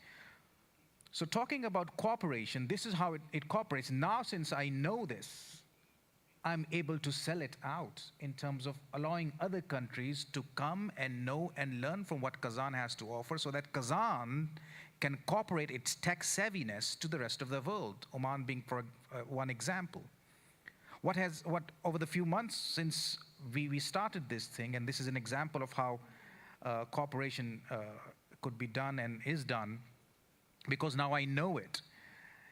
So talking about cooperation, this is how it cooperates. Now, since I know this, I'm able to sell it out in terms of allowing other countries to come and know and learn from what Kazan has to offer so that Kazan can cooperate its tech savviness to the rest of the world, Oman being for one example. What over the few months since we started this thing, and this is an example of how cooperation could be done and is done, because now I know it,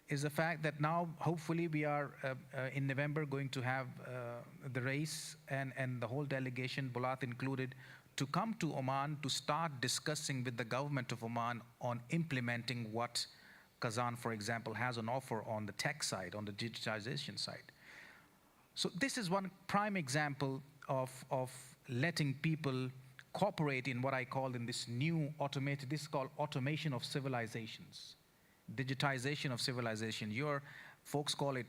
is the fact that now hopefully we are in November going to have the race and the whole delegation, Bulat included, to come to Oman to start discussing with the government of Oman on implementing what Kazan, for example, has on offer on the tech side, on the digitization side. So this is one prime example of letting people cooperate in what I call in this new automated, this is called automation of civilizations, digitization of civilization. Your folks call it,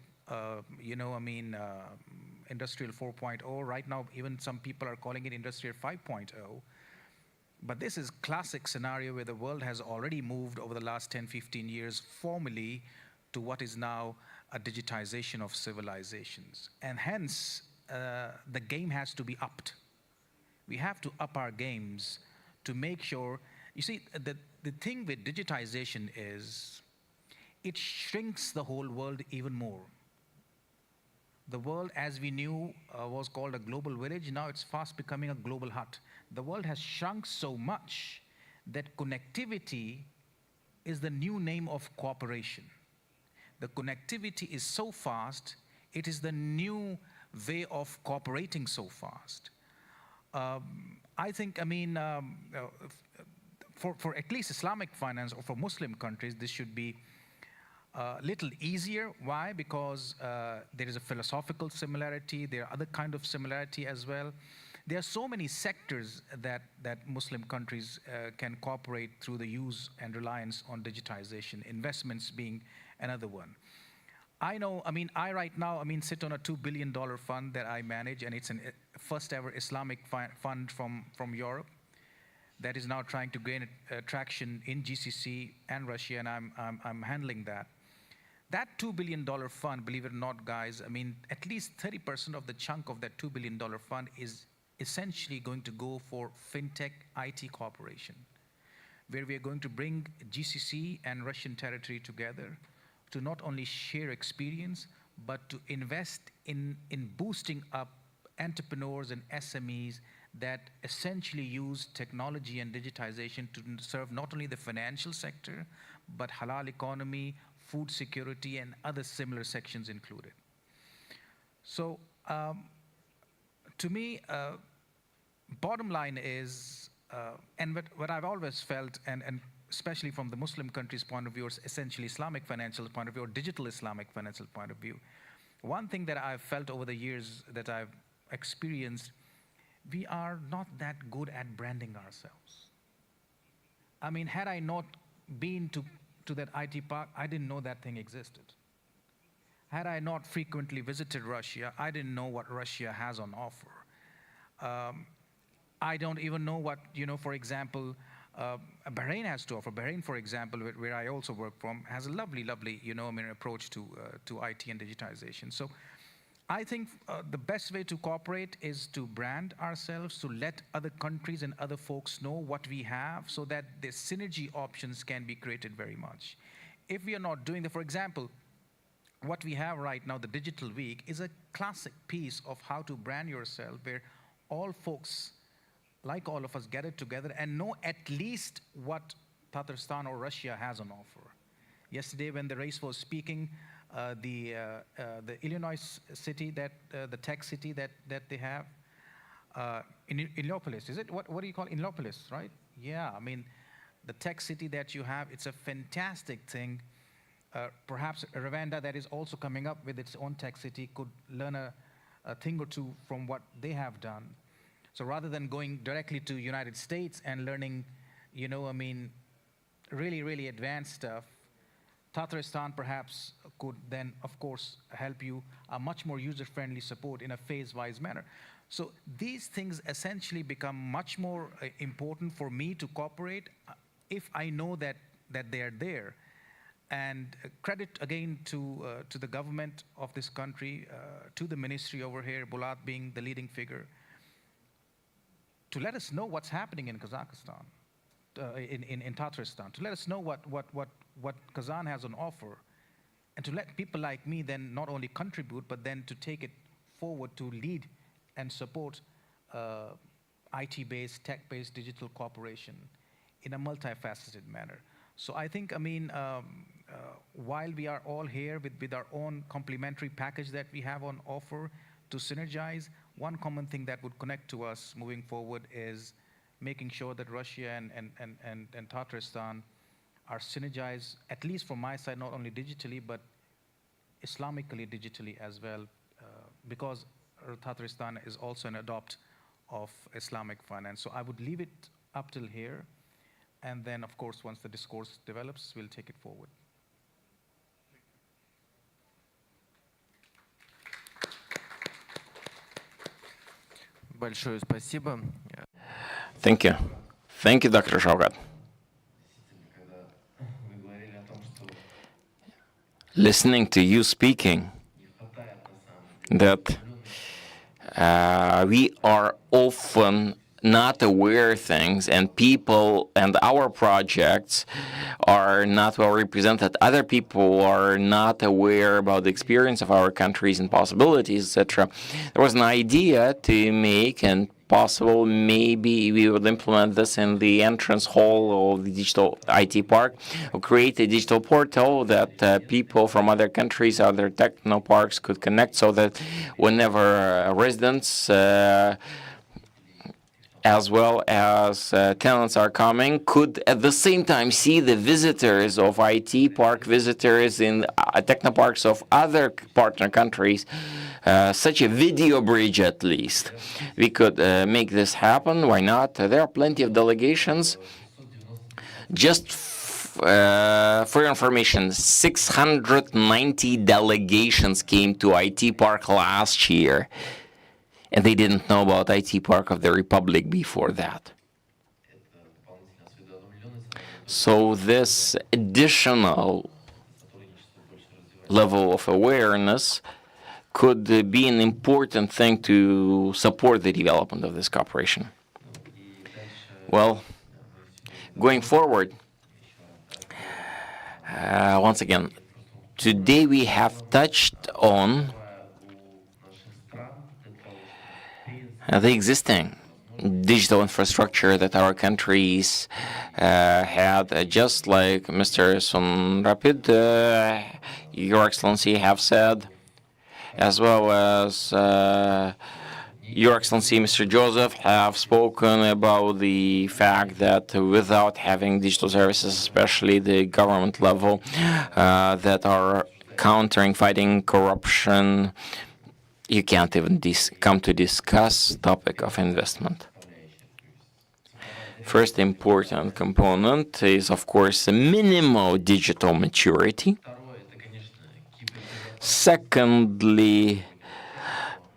Industrial 4.0. Right now, even some people are calling it Industrial 5.0. But this is classic scenario where the world has already moved over the last 10, 15 years formally to what is now a digitization of civilizations. And hence, the game has to be upped. We have to up our games to make sure, you see, the thing with digitization is it shrinks the whole world even more. The world, as we knew, was called a global village. Now it's fast becoming a global hut. The world has shrunk so much that connectivity is the new name of cooperation. The connectivity is so fast, it is the new way of cooperating so fast. I think, for at least Islamic finance or for Muslim countries, this should be a little easier. Why? Because there is a philosophical similarity. There are other kind of similarity as well. There are so many sectors that Muslim countries can cooperate through the use and reliance on digitization, investments being another one. I know, I right now, sit on a $2 billion fund that I manage, and it's a first ever Islamic fund from Europe that is now trying to gain traction in GCC and Russia, and I'm handling that. That $2 billion fund, believe it or not, guys, at least 30% of the chunk of that $2 billion fund is essentially going to go for fintech IT cooperation, where we are going to bring GCC and Russian territory together to not only share experience, but to invest in boosting up entrepreneurs and SMEs that essentially use technology and digitization to serve not only the financial sector, but halal economy, food security, and other similar sections included. So to me, bottom line is, and what I've always felt, and especially from the Muslim countries' point of view, or essentially Islamic financial point of view, or digital Islamic financial point of view, one thing that I've felt over the years that I've experienced, we are not that good at branding ourselves. Had I not been to that IT park, I didn't know that thing existed. Had I not frequently visited Russia, I didn't know what Russia has on offer. I don't even know what, for example, Bahrain has to offer. Bahrain, for example, where I also work from, has a lovely, approach to IT and digitization. So I think the best way to cooperate is to brand ourselves, to let other countries and other folks know what we have so that the synergy options can be created very much. If we are not doing that, for example, what we have right now, the Digital Week, is a classic piece of how to brand yourself, where all folks, like all of us, gather together and know at least what Tatarstan or Russia has on offer. Yesterday, when the race was speaking, the Illinois city that the tech city that they have in Indianapolis. Is it what do you call Indianapolis, right? Yeah, I mean the tech city that you have, it's a fantastic thing. Perhaps Rwanda, that is also coming up with its own tech city, could learn a thing or two from what they have done. So rather than going directly to United States and learning, you know, I mean, really, really advanced stuff, Tatarstan perhaps could then, of course, help you a much more user-friendly support in a phase-wise manner. So these things essentially become much more important for me to cooperate if I know that they are there. And credit again to the government of this country, to the ministry over here, Bulat being the leading figure, to let us know what's happening in Kazakhstan, in Tatarstan, to let us know what Kazan has on offer, and to let people like me then not only contribute, but then to take it forward to lead and support IT-based, tech-based digital cooperation in a multifaceted manner. So I think, I mean, while we are all here with our own complementary package that we have on offer to synergize, one common thing that would connect to us moving forward is making sure that Russia and Tatarstan are synergized, at least from my side, not only digitally, but Islamically digitally as well, because Tatarstan is also an adopt of Islamic finance. So I would leave it up till here, and then, of course, once the discourse develops, we'll take it forward. Большое спасибо. Thank you. Thank you, Dr. Shaukat. Listening to you speaking, that we are often not aware of things, and people and our projects are not well represented. Other people are not aware about the experience of our countries and possibilities, etc. There was an idea to make, and possible maybe we would implement this in the entrance hall of the digital IT park, or create a digital portal that people from other countries, other techno parks could connect, so that whenever residents as well as tenants are coming, could at the same time see the visitors of IT park, visitors in technoparks of other partner countries, such a video bridge at least. We could make this happen. Why not? There are plenty of delegations. Just for your information, 690 delegations came to IT park last year. And they didn't know about IT Park of the Republic before that. So this additional level of awareness could be an important thing to support the development of this cooperation. Well, going forward, once again, today we have touched on the existing digital infrastructure that our countries had, just like Mr. Sunrapid, Your Excellency, have said, as well as Your Excellency, Mr. Joseph, have spoken about the fact that without having digital services, especially the government level, that are countering, fighting corruption, you can't even come to discuss topic of investment. First important component is, of course, the minimal digital maturity. Secondly,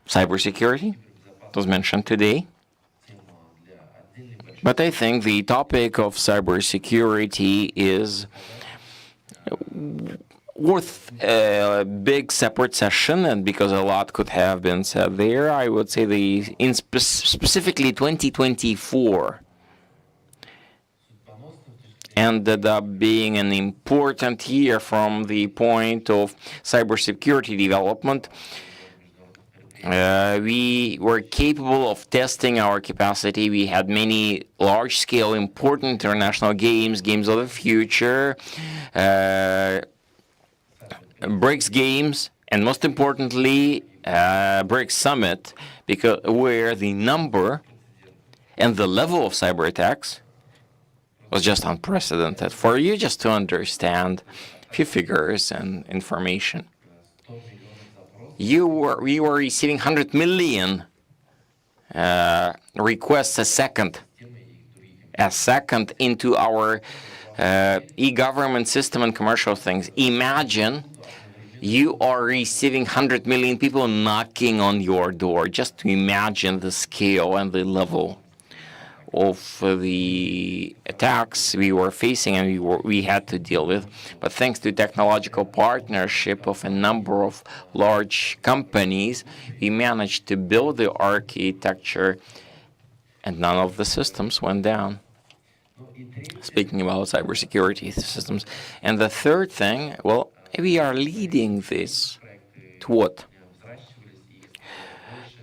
cybersecurity was mentioned today. But I think the topic of cybersecurity is worth a big separate session, and because a lot could have been said there, I would say specifically 2024 ended up being an important year from the point of cybersecurity development. We were capable of testing our capacity. We had many large-scale, important international games of the future, BRICS Games, and most importantly, BRICS Summit, because where the number and the level of cyber attacks was just unprecedented. For you just to understand a few figures and information, we were receiving 100 million requests a second into our e-government system and commercial things. Imagine you are receiving 100 million people knocking on your door. Just to imagine the scale and the level of the attacks we were facing and we had to deal with. But thanks to technological partnership of a number of large companies, we managed to build the architecture and none of the systems went down. Speaking about cybersecurity systems. And the third thing, well, we are leading this to what?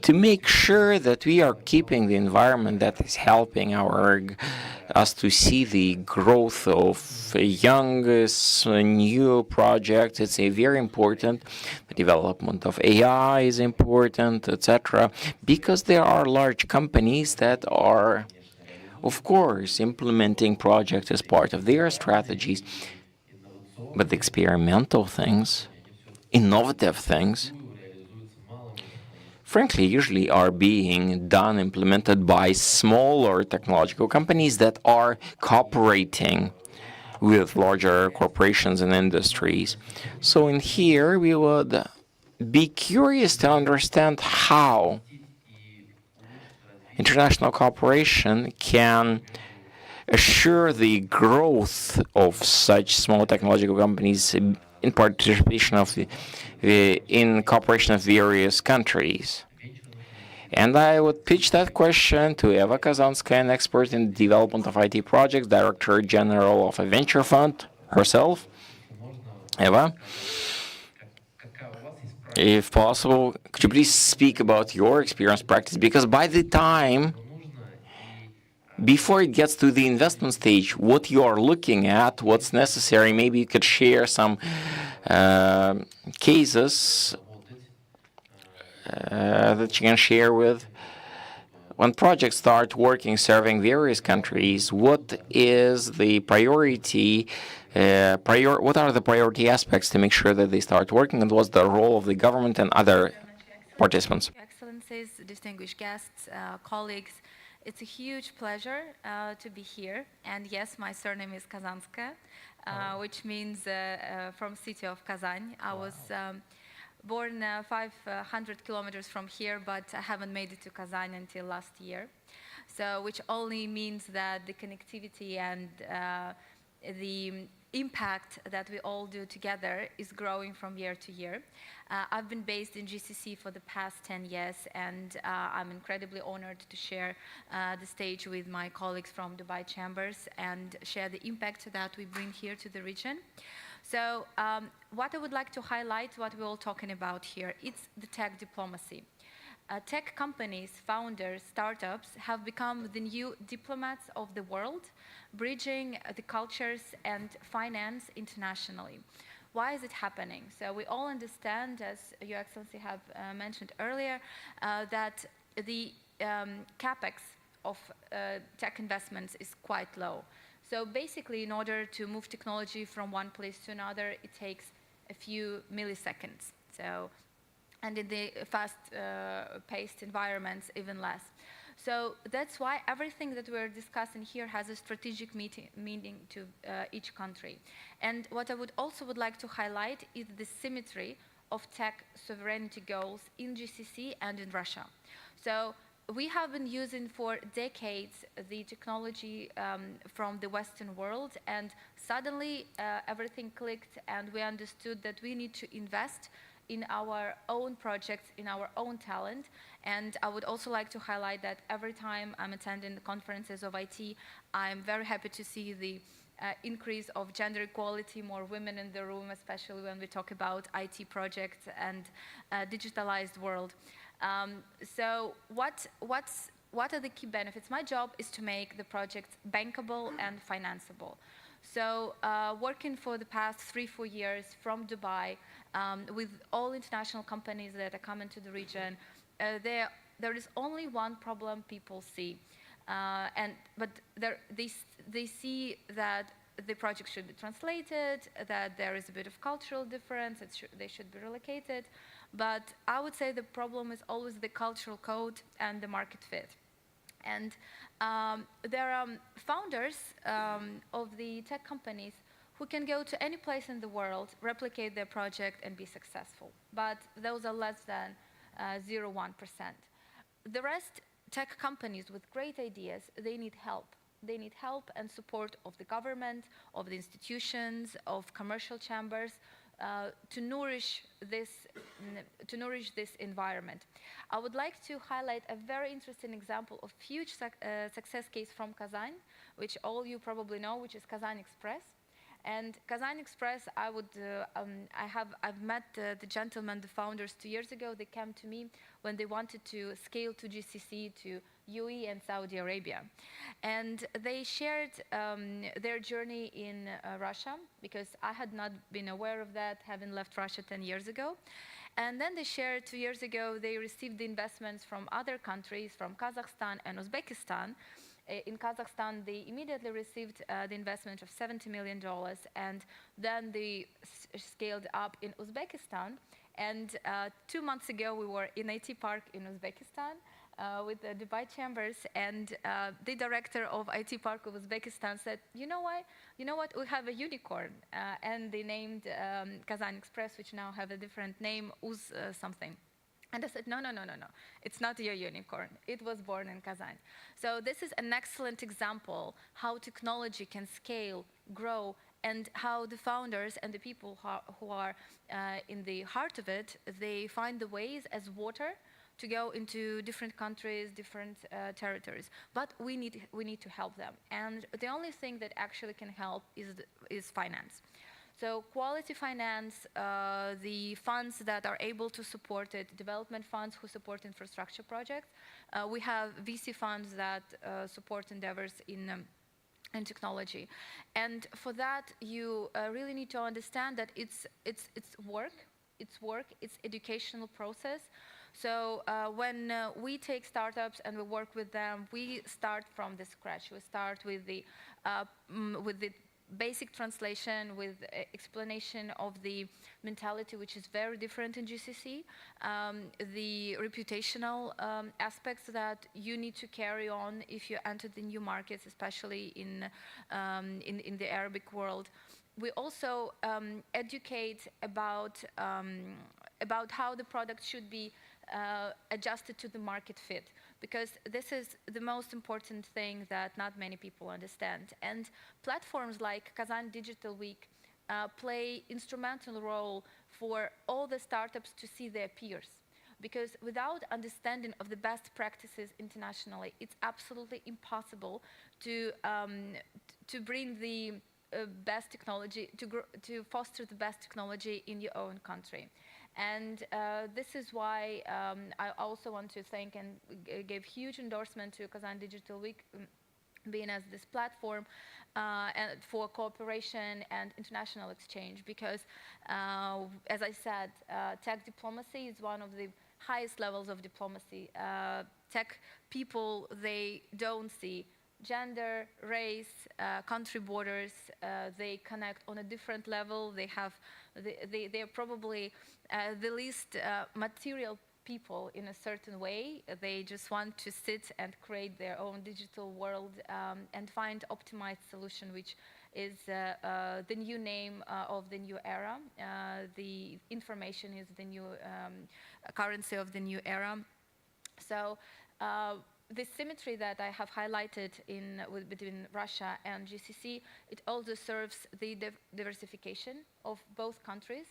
To make sure that we are keeping the environment that is helping us to see the growth of youngest new projects. It's a very important. The development of AI is important, etc. Because there are large companies that are, of course, implementing projects as part of their strategies. But the experimental things, innovative things, frankly, usually are being implemented by smaller technological companies that are cooperating with larger corporations and industries. So in here, we would be curious to understand how international cooperation can assure the growth of such small technological companies in participation of in cooperation of various countries. And I would pitch that question to Eva Kazanskaya, an expert in development of IT projects, Director General of a venture fund herself. Eva, if possible, could you please speak about your experience practice? Because by the time, before it gets to the investment stage, what you are looking at, what's necessary, maybe you could share some cases that you can share with. When projects start working, serving various countries, what is the priority? What are the priority aspects to make sure that they start working, and what's the role of the government and other participants? Excellencies, distinguished guests, colleagues, it's a huge pleasure to be here. And yes, my surname is Kazanskaya, which means from city of Kazan. I was born 500 kilometers from here, but I haven't made it to Kazan until last year. So, which only means that the connectivity and the impact that we all do together is growing from year to year. I've been based in GCC for the past 10 years, and I'm incredibly honored to share the stage with my colleagues from Dubai Chambers and share the impact that we bring here to the region. So what I would like to highlight, what we're all talking about here, it's the tech diplomacy. Tech companies, founders, startups have become the new diplomats of the world, bridging the cultures and finance internationally. Why is it happening? So we all understand, as Your Excellency have mentioned earlier, that the capex of tech investments is quite low. So basically, in order to move technology from one place to another, it takes a few milliseconds. So, and in the fast-paced environments, even less. So that's why everything that we're discussing here has a strategic meaning to each country. And what I would like to highlight is the symmetry of tech sovereignty goals in GCC and in Russia. So we have been using for decades the technology from the Western world, and suddenly everything clicked, and we understood that we need to invest in our own projects, in our own talent. And I would also like to highlight that every time I'm attending the conferences of IT, I'm very happy to see the increase of gender equality, more women in the room, especially when we talk about IT projects and digitalized world. So what are the key benefits? My job is to make the projects bankable and financeable. So working for the past 3-4 years from Dubai with all international companies that are coming to the region, there is only one problem people see. But they see that the project should be translated, that there is a bit of cultural difference, they should be relocated. But I would say the problem is always the cultural code and the market fit. And there are founders of the tech companies who can go to any place in the world, replicate their project, and be successful. But those are less than 0.1%. The rest, tech companies with great ideas, they need help. They need help and support of the government, of the institutions, of commercial chambers to nourish this environment. I would like to highlight a very interesting example of huge success case from Kazan, which all you probably know, which is Kazan Express. And Kazan Express, I've met the gentlemen, the founders 2 years ago. They came to me when they wanted to scale to GCC, to UAE and Saudi Arabia. And they shared their journey in Russia, because I had not been aware of that, having left Russia 10 years ago. And then they shared 2 years ago, they received the investments from other countries, from Kazakhstan and Uzbekistan. In Kazakhstan, they immediately received the investment of $70 million, and then they scaled up in Uzbekistan. And 2 months ago, we were in IT Park in Uzbekistan with the Dubai chambers, and the director of IT Park of Uzbekistan said, you know what, we have a unicorn, and they named Kazan Express, which now have a different name, Uz something. And I said, no, it's not your unicorn. It was born in Kazan. So this is an excellent example how technology can scale, grow, and how the founders and the people who are in the heart of it, they find the ways as water to go into different countries, different territories. But we need to help them. And the only thing that actually can help is finance. So quality finance, the funds that are able to support it, development funds who support infrastructure projects. We have VC funds that support endeavors in technology. And for that, you really need to understand that it's work, it's educational process. So when we take startups and we work with them, we start from the scratch. We start with the basic translation, with explanation of the mentality, which is very different in GCC, the reputational aspects that you need to carry on if you enter the new markets, especially in the Arabic world. We also educate about how the product should be adjusted to the market fit, because this is the most important thing that not many people understand. And platforms like Kazan Digital Week play instrumental role for all the startups to see their peers. Because without understanding of the best practices internationally, it's absolutely impossible to bring the best technology, to foster the best technology in your own country. And this is why I also want to thank and give huge endorsement to Kazan Digital Week being as this platform and for cooperation and international exchange, because as I said, tech diplomacy is one of the highest levels of diplomacy. Tech people, they don't see gender, race, country borders. They connect on a different level. They're probably the least material people in a certain way. They just want to sit and create their own digital world and find optimized solution, which is the new name of the new era. The information is the new currency of the new era. So the symmetry that I have highlighted between Russia and GCC, it also serves the diversification of both countries,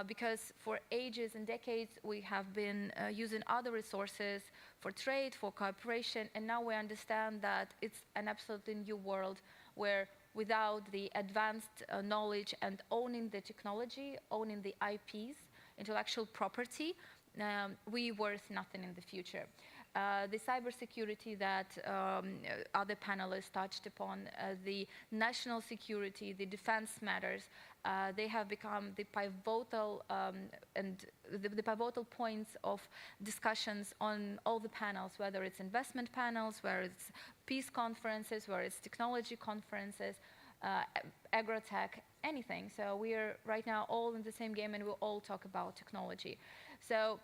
because for ages and decades we have been using other resources for trade, for cooperation, and now we understand that it's an absolutely new world where without the advanced knowledge and owning the technology, owning the IPs, intellectual property, we worth nothing in the future. the cybersecurity that other panelists touched upon, the national security, the defense matters, they have become the pivotal the pivotal points of discussions on all the panels, whether it's investment panels, whether it's peace conferences, whether it's technology conferences, agro-tech, anything. So we're right now all in the same game, and we all talk about technology. So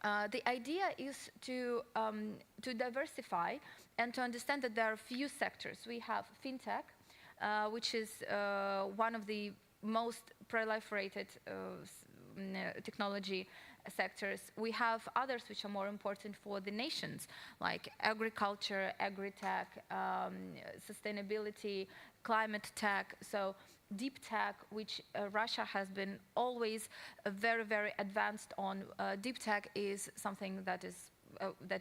the idea is to diversify and to understand that there are few sectors. We have fintech, which is one of the most proliferated technology sectors. We have others which are more important for the nations, like agriculture, agri-tech, sustainability, climate tech. So deep tech, which Russia has been always very, very advanced on. Deep tech is something that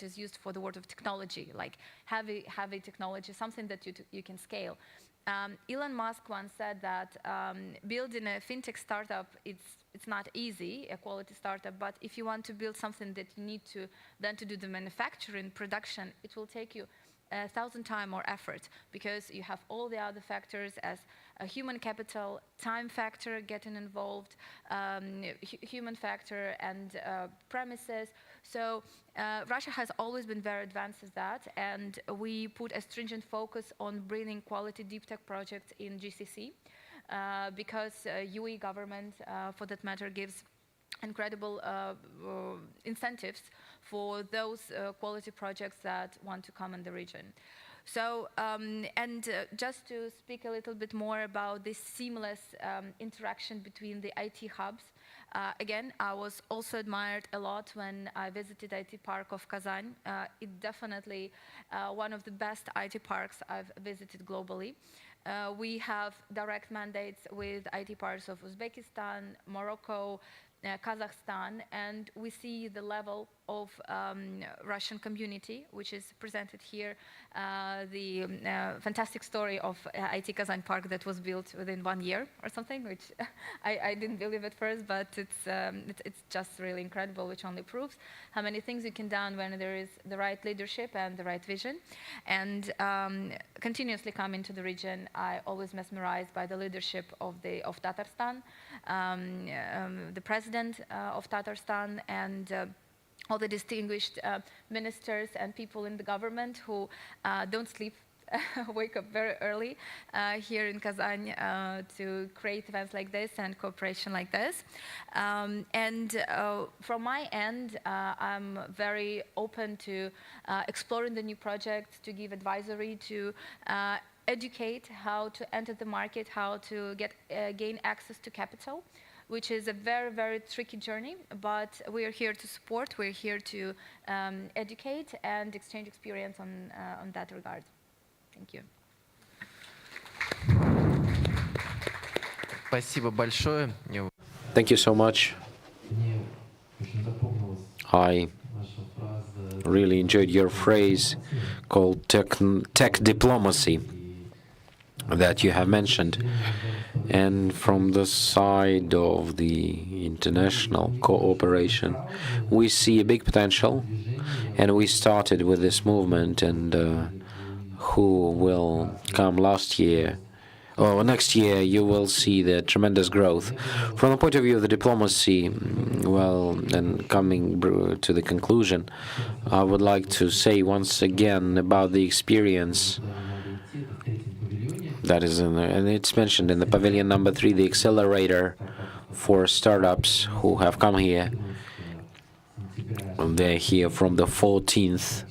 is used for the word of technology, like heavy technology, something that you can scale. Elon Musk once said that building a fintech startup, it's not easy, a quality startup, but if you want to build something that you need to then to do the manufacturing, production, it will take you 1,000 times more effort, because you have all the other factors as a human capital, time factor getting involved, human factor, and premises. So Russia has always been very advanced as that, and we put a stringent focus on bringing quality deep tech projects in GCC, because UE government, for that matter, gives incredible incentives for those quality projects that want to come in the region. So, just to speak a little bit more about this seamless interaction between the IT hubs, again, I was also admired a lot when I visited IT Park of Kazan. It's definitely one of the best IT parks I've visited globally. We have direct mandates with IT parks of Uzbekistan, Morocco, Kazakhstan, and we see the level of Russian community, which is presented here, the fantastic story of IT Kazan Park that was built within 1 year or something, which I didn't believe at first, but it's just really incredible, which only proves how many things you can do when there is the right leadership and the right vision. And continuously coming to the region, I always mesmerized by the leadership of Tatarstan, the president of Tatarstan, and all the distinguished ministers and people in the government who don't sleep, wake up very early here in Kazan to create events like this and cooperation like this. From my end, I'm very open to exploring the new projects, to give advisory, to educate how to enter the market, how to gain access to capital, which is a very, very tricky journey, but we are here to support, we're here to educate and exchange experience on that regard. Thank you. Спасибо большое. Thank you so much. I really enjoyed your phrase called tech diplomacy that you have mentioned. And from the side of the international cooperation, we see a big potential, and we started with this movement, and who will come last year or next year, you will see the tremendous growth. From the point of view of the diplomacy, well, and coming to the conclusion, I would like to say once again about the experience that is and it's mentioned in the pavilion number 3, the accelerator for startups who have come here. They're here from the 14th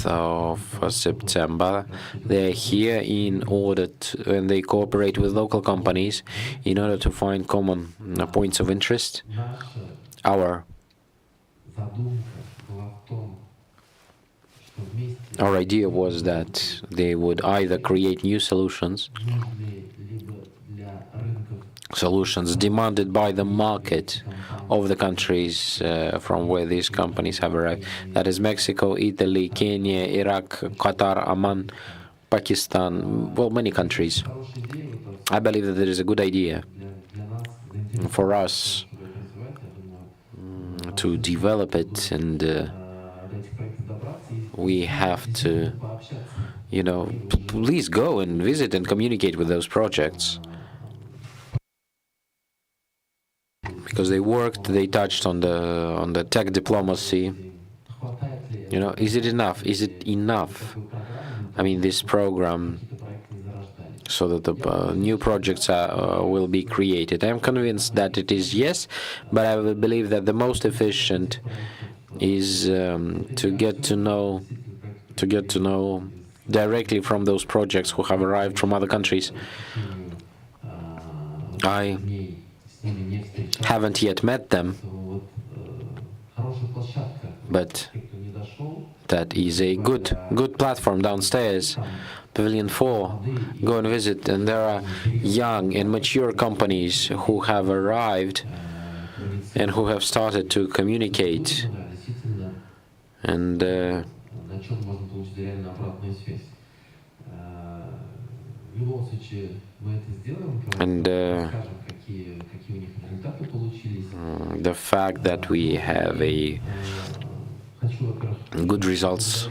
of September. They're here in order to, and they cooperate with local companies in order to find common points of interest. Our idea was that they would either create new solutions demanded by the market of the countries from where these companies have arrived. That is Mexico, Italy, Kenya, Iraq, Qatar, Oman, Pakistan, well, many countries. I believe that it is a good idea for us. to develop it, and we have to, please go and visit and communicate with those projects. Because they worked, they touched on the tech diplomacy. Is it enough? Is it enough? I mean, this program, so that the new projects will be created. I'm convinced that it is yes, but I will believe that the most efficient is to get to know directly from those projects who have arrived from other countries. I haven't yet met them, but that is a good platform downstairs, Pavilion 4. Go and visit, and there are young and mature companies who have arrived and who have started to communicate. And the fact that we have good results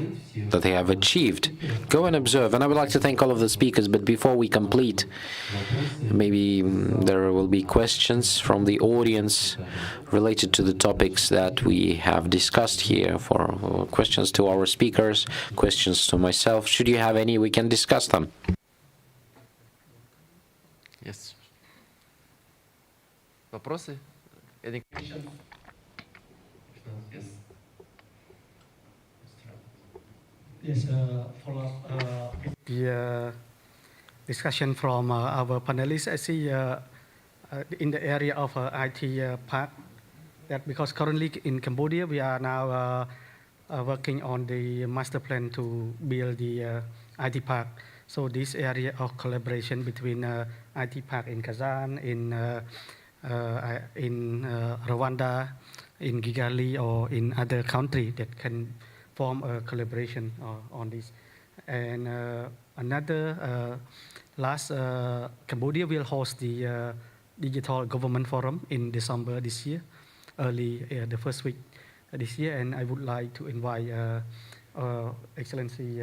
that they have achieved. Go and observe. And I would like to thank all of the speakers, but before we complete, maybe there will be questions from the audience related to the topics that we have discussed here, for questions to our speakers, questions to myself. Should you have any, we can discuss them. Yes. Вопросы? Any questions? Yes. Yes, follow up the discussion from our panelists. I see in the area of IT park, that because currently in Cambodia we are now working on the master plan to build the IT park. So this area of collaboration between IT park in Kazan, in Rwanda, in Kigali, or in other country that can form a collaboration on this. And another last, Cambodia will host the Digital Government Forum in December this year, early the first week this year. And I would like to invite Excellency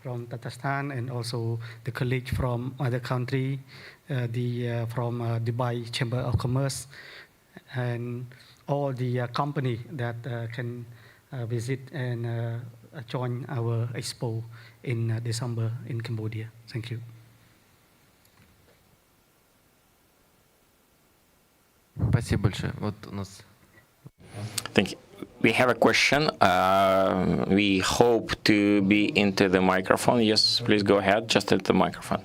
from Tatarstan and also the colleague from other country, from Dubai Chamber of Commerce, and all the company that can visit and join our expo in December in Cambodia. Thank you. Спасибо большое. Вот у нас. Thank you. We have a question. We hope to be into the microphone. Yes, please go ahead, just at the microphone.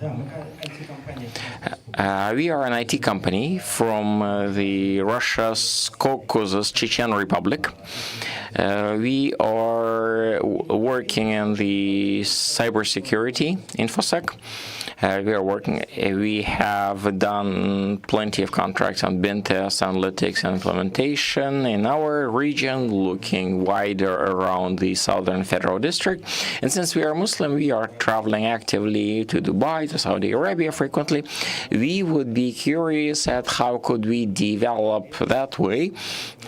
We are an IT company from the Russia's Caucasus Chechen Republic. We are working in the cybersecurity InfoSec. We have done plenty of contracts on bin tests, analytics, and implementation in our region, looking wider around the Southern Federal District. And since we are Muslim, we are traveling actively to Dubai, to Saudi Arabia frequently. We would be curious at how could we develop that way,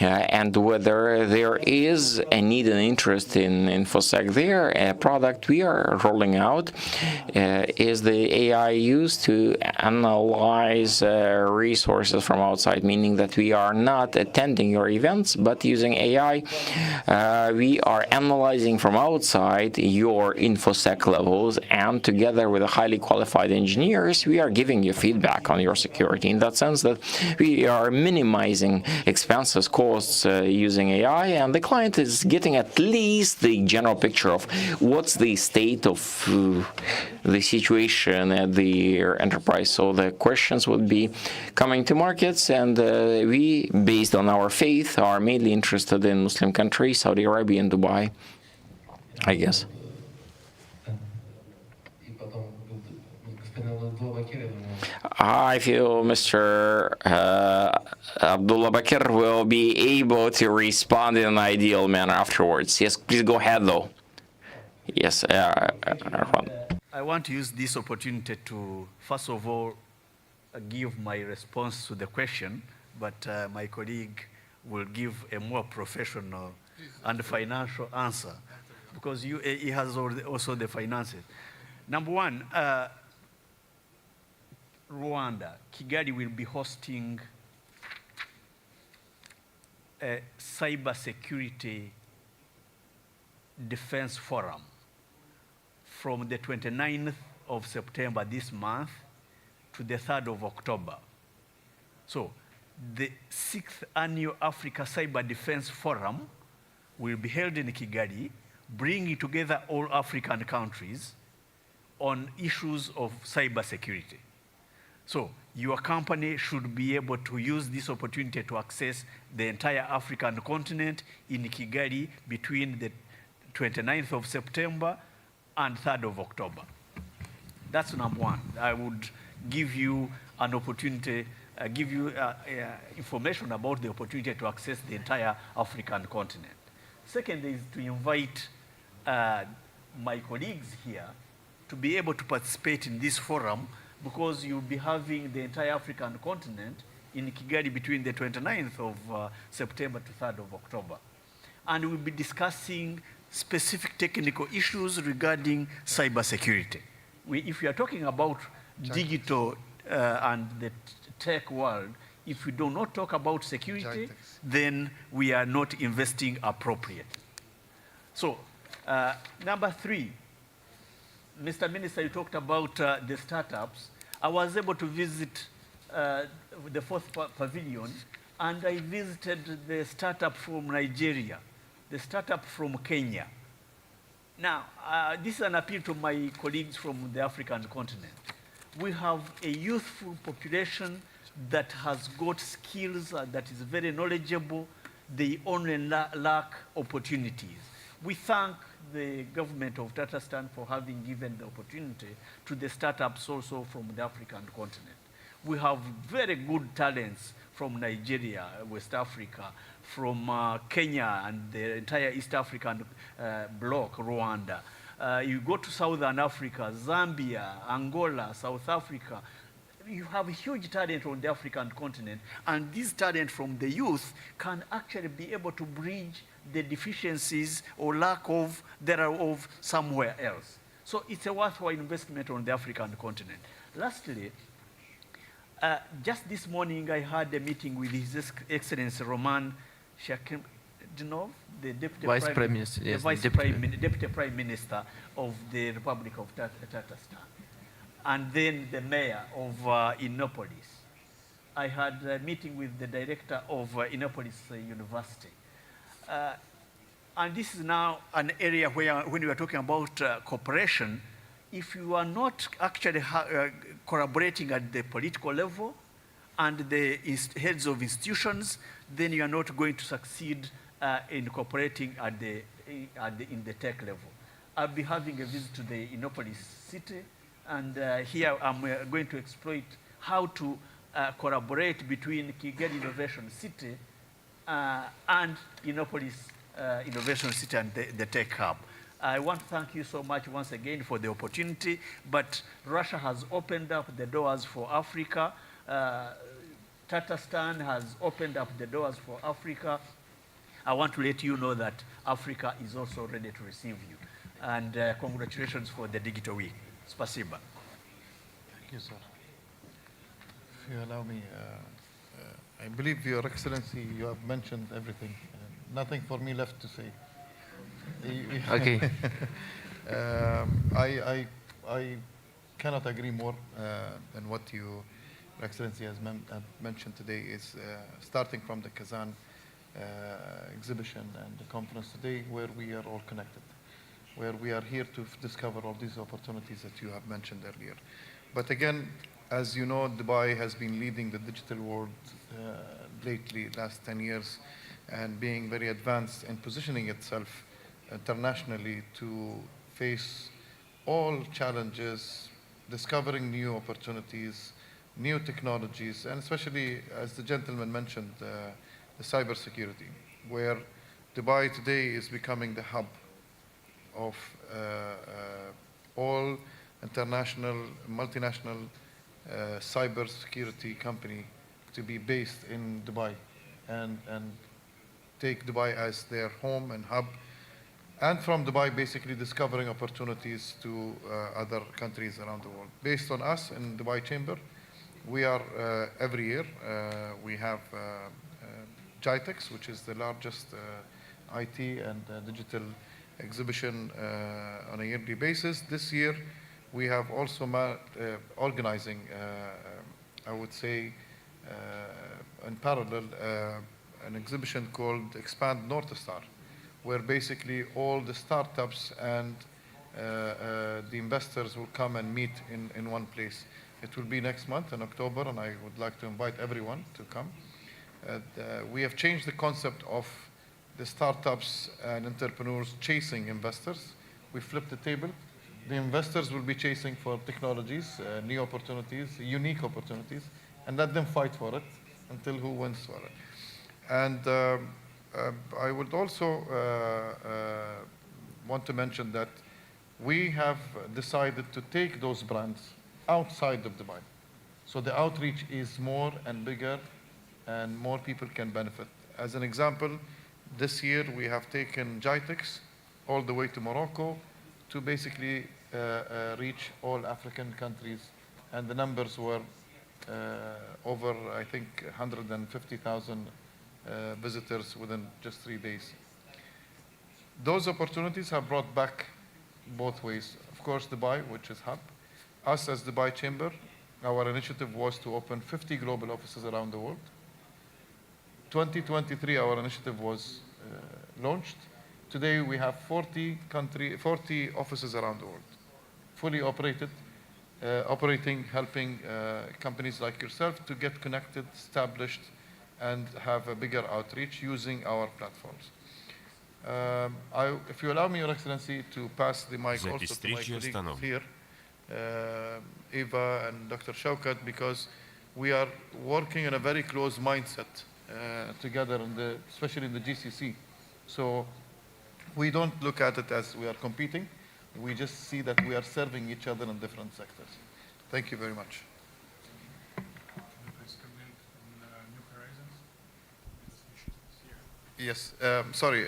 and whether there is a need and interest in InfoSec there. A product we are rolling out is the AI used to analyze resources from outside, meaning that we are not attending your events, but using AI, we are analyzing from outside your InfoSec levels, and together with the highly qualified engineers, we are giving you feedback on your security. In that sense, that we are minimizing expenses, costs using AI, and the client is getting at least the general picture of what's the state of the situation at the enterprise. So the questions would be coming to markets, and we, based on our faith, are mainly interested in Muslim countries, Saudi Arabia and Dubai, I guess. I feel Mr. Abdullah Bakir will be able to respond in an ideal manner afterwards. Yes, please go ahead, though. Yes, I want to use this opportunity to, first of all, give my response to the question, but my colleague will give a more professional and financial answer because he has also the finances. Number one, Rwanda, Kigali will be hosting a cybersecurity defense forum from the 29th of September this month to the 3rd of October. So the 6th Annual Africa Cyber Defense Forum will be held in Kigali, bringing together all African countries on issues of cybersecurity. So your company should be able to use this opportunity to access the entire African continent in Kigali between the 29th of September and 3rd of October. That's number one. I would give you an opportunity, give you information about the opportunity to access the entire African continent. Second is to invite my colleagues here to be able to participate in this forum because you'll be having the entire African continent in Kigali between the 29th of September to 3rd of October. And we'll be discussing specific technical issues regarding cybersecurity. If you are talking about digital and the tech world, if we do not talk about security, then we are not investing appropriately. So, number three, Mr. Minister, you talked about the startups. I was able to visit the fourth pavilion, and I visited the startup from Nigeria, the startup from Kenya. Now, this is an appeal to my colleagues from the African continent. We have a youthful population that has got skills, that is very knowledgeable. They only lack opportunities. We thank the government of Tatarstan for having given the opportunity to the startups also from the African continent. We have very good talents from Nigeria, West Africa, from Kenya and the entire East African bloc, Rwanda. You go to Southern Africa, Zambia, Angola, South Africa. You have huge talent on the African continent, and this talent from the youth can actually be able to bridge the deficiencies or lack of thereof somewhere else. So it's a worthwhile investment on the African continent. Lastly, just this morning I had a meeting with His Excellency Roman Shakhdinov, the Deputy Prime Minister, yes, Deputy Prime Minister of the Republic of Tatarstan, and then the Mayor of Innopolis. I had a meeting with the Director of Innopolis University. And this is now an area where, when we are talking about cooperation, if you are not actually collaborating at the political level and the heads of institutions, then you are not going to succeed in cooperating in the tech level. I'll be having a visit to the Innopolis city, and here I'm going to exploit how to collaborate between Kigali Innovation City and Innopolis Innovation City and the Tech Hub. I want to thank you so much once again for the opportunity, but Russia has opened up the doors for Africa. Tatarstan has opened up the doors for Africa. I want to let you know that Africa is also ready to receive you. And congratulations for the Digital Week. Spasiba. Thank you, sir. If you allow me, I believe, Your Excellency, you have mentioned everything. Nothing for me left to say. Okay. I cannot agree more than what Your Excellency has mentioned today. Is starting from the Kazan exhibition and the conference today, where we are all connected, where we are here to discover all these opportunities that you have mentioned earlier. But again, as you know, Dubai has been leading the digital world lately, last 10 years, and being very advanced in positioning itself internationally to face all challenges, discovering new opportunities, new technologies, and especially, as the gentleman mentioned, the cybersecurity, where Dubai today is becoming the hub of all international, multinational cybersecurity company to be based in Dubai. And take Dubai as their home and hub, and from Dubai basically discovering opportunities to other countries around the world. Based on us in Dubai Chamber, we are every year, we have GITEX, which is the largest IT and digital exhibition on a yearly basis. This year, we have also organizing, I would say, in parallel, an exhibition called Expand North Star, where basically all the startups and the investors will come and meet in one place. It will be next month in October, and I would like to invite everyone to come. We have changed the concept of the startups and entrepreneurs chasing investors. We flipped the table. The investors will be chasing for technologies, new opportunities, unique opportunities, and let them fight for it until who wins for it. And I would also want to mention that we have decided to take those brands outside of Dubai. So the outreach is more and bigger, and more people can benefit. As an example, this year we have taken GITEX all the way to Morocco to basically reach all African countries, and the numbers were over, I think, 150,000 visitors within just 3 days. Those opportunities have brought back both ways. Of course, Dubai, which is hub. Us as Dubai Chamber, our initiative was to open 50 global offices around the world. 2023, our initiative was launched. Today, we have 40 offices around the world, fully operated, operating, helping companies like yourself to get connected, established, and have a bigger outreach using our platforms. If you allow me, Your Excellency, to pass the mic also to my colleagues here, Eva and Dr. Shaukat, because we are working in a very close mindset together, especially in the GCC. So we don't look at it as we are competing. We just see that we are serving each other in different sectors. Thank you very much. Yes, sorry.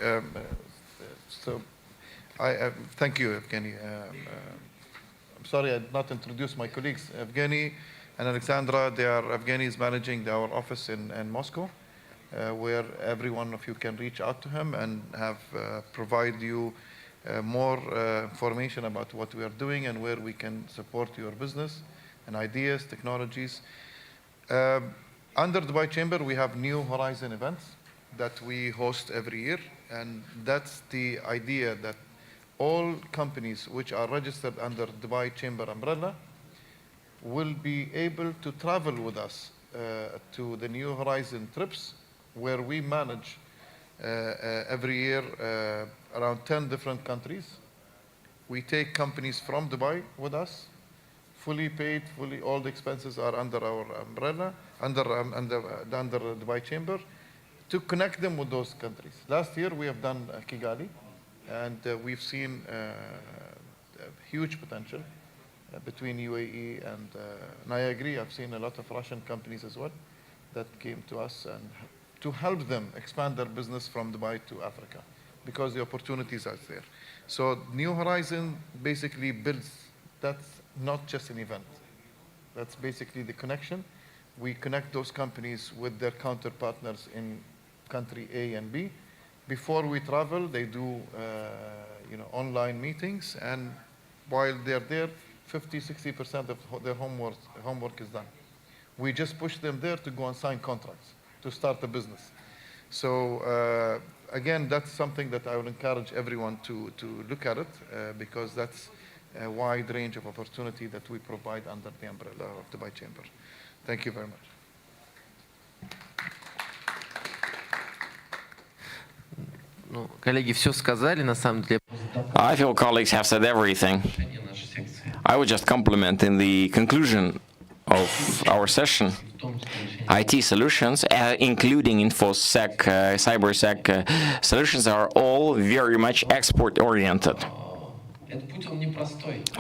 So I thank you, Evgeny. I'm sorry I did not introduce my colleagues. Evgeny and Alexandra, Evgeny is managing our office in Moscow, where every one of you can reach out to him and provide you more information about what we are doing and where we can support your business and ideas, technologies. Under Dubai Chamber, we have New Horizon events that we host every year, and that's the idea that all companies which are registered under Dubai Chamber umbrella will be able to travel with us to the New Horizon trips, where we manage every year around 10 different countries. We take companies from Dubai with us, fully paid, all the expenses are under our umbrella, under Dubai Chamber, to connect them with those countries. Last year we have done Kigali, and we've seen huge potential between UAE and I agree, I've seen a lot of Russian companies as well that came to us and to help them expand their business from Dubai to Africa, because the opportunities are there. So New Horizon basically builds, that's not just an event. That's basically the connection. We connect those companies with their counterpartners in country A and B. Before we travel, they do online meetings, and while they're there, 50-60% of their homework is done. We just push them there to go and sign contracts, to start a business. So again, that's something that I would encourage everyone to look at it, because that's a wide range of opportunity that we provide under the umbrella of Dubai Chamber. Thank you very much. Коллеги все сказали, на самом деле. I feel colleagues have said everything. I would just compliment in the conclusion of our session. IT solutions, including InfoSec, CyberSec solutions, are all very much export-oriented.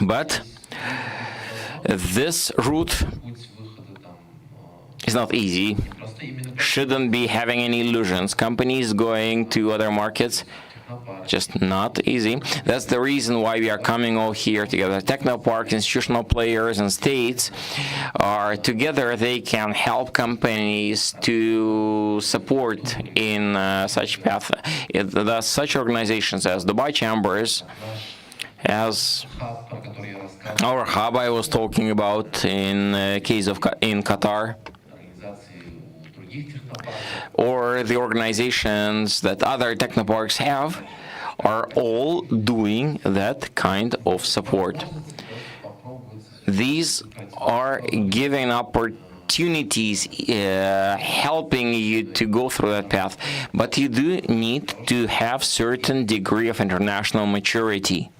But this route It's not easy. Shouldn't be having any illusions. Companies going to other markets, just not easy. That's the reason why we are coming all here together. Technoparks, institutional players, and states are together. They can help companies to support in such path. Thus, such organizations as Dubai Chambers, as our hub I was talking about in case of in Qatar, or the organizations that other technoparks have, are all doing that kind of support. These are giving opportunities, helping you to go through that path, but you do need to have certain degree of international maturity.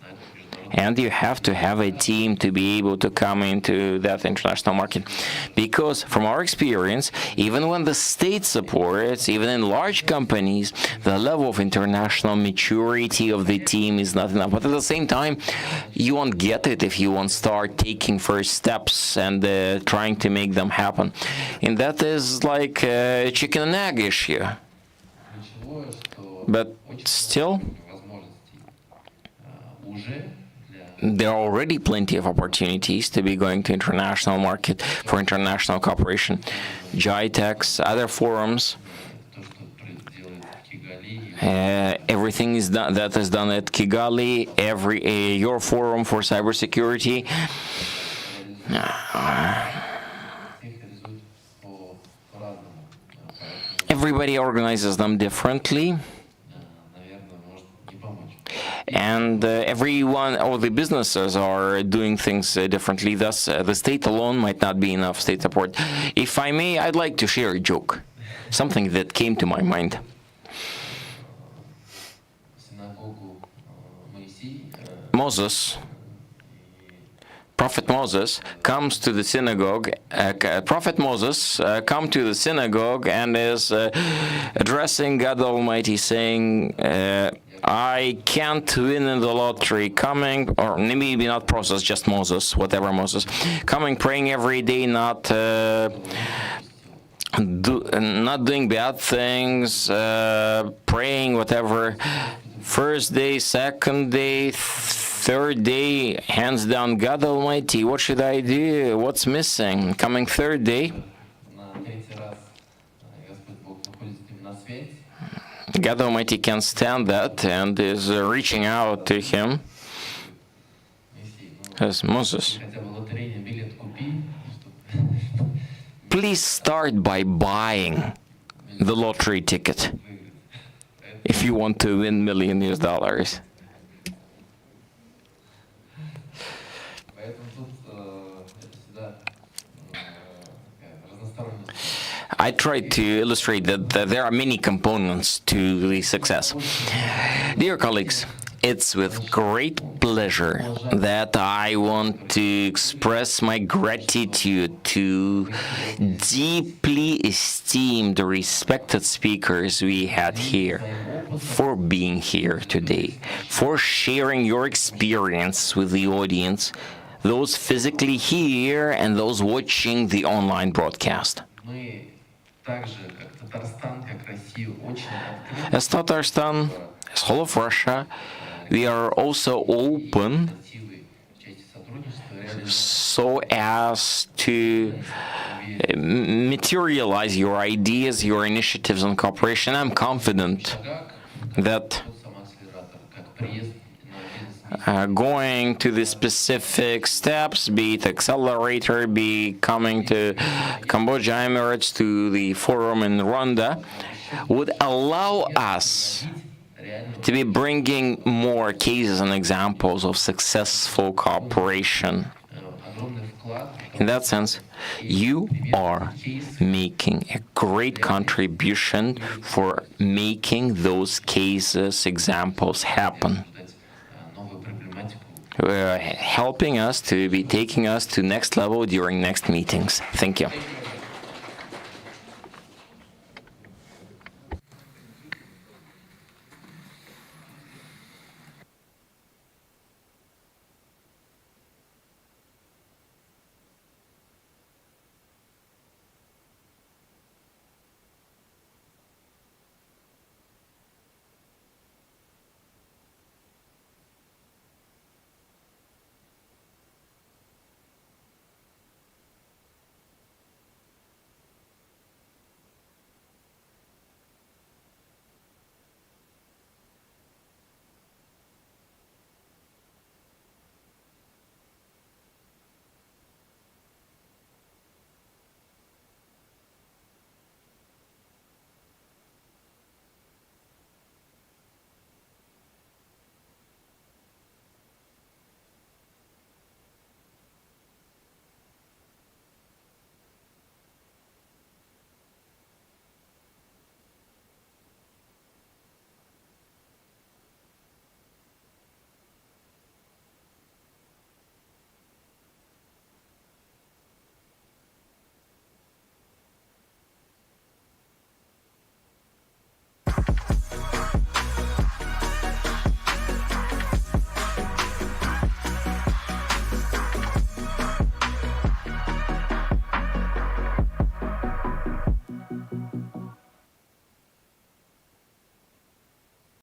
And you have to have a team to be able to come into that international market. Because from our experience, even when the state supports, even in large companies, the level of international maturity of the team is not enough. But at the same time, you won't get it if you won't start taking first steps and trying to make them happen. And that is like a chicken and egg issue. But still, there are already plenty of opportunities to be going to international market for international cooperation. GITEX, other forums, everything is done that is done at Kigali. Your forum for cybersecurity. Everybody organizes them differently. And everyone, all the businesses are doing things differently. Thus, the state alone might not be enough state support. If I may, I'd like to share a joke, something that came to my mind. Prophet Moses comes to the synagogue. Prophet Moses come to the synagogue and is addressing God Almighty, saying, I can't win in the lottery, coming, or maybe not process, just Moses, whatever Moses, coming, praying every day, not doing bad things, praying, whatever. First day, second day, third day, hands down, God Almighty, what should I do? What's missing? Coming third day, God Almighty can't stand that and is reaching out to him as Moses. Please start by buying the lottery ticket if you want to win $1,000,000. I tried to illustrate that there are many components to the success. Dear colleagues, it's with great pleasure that I want to express my gratitude to deeply esteemed, respected speakers we had here for being here today, for sharing your experience with the audience, those physically here and those watching the online broadcast. As Tatarstan, as whole of Russia, we are also open so as to materialize your ideas, your initiatives on cooperation. I'm confident that going to the specific steps, be it accelerator, be coming to Cambodia, Emirates, to the forum in Rwanda, would allow us to be bringing more cases and examples of successful cooperation. In that sense, you are making a great contribution for making those cases, examples happen. Helping us to be taking us to next level during next meetings. Thank you.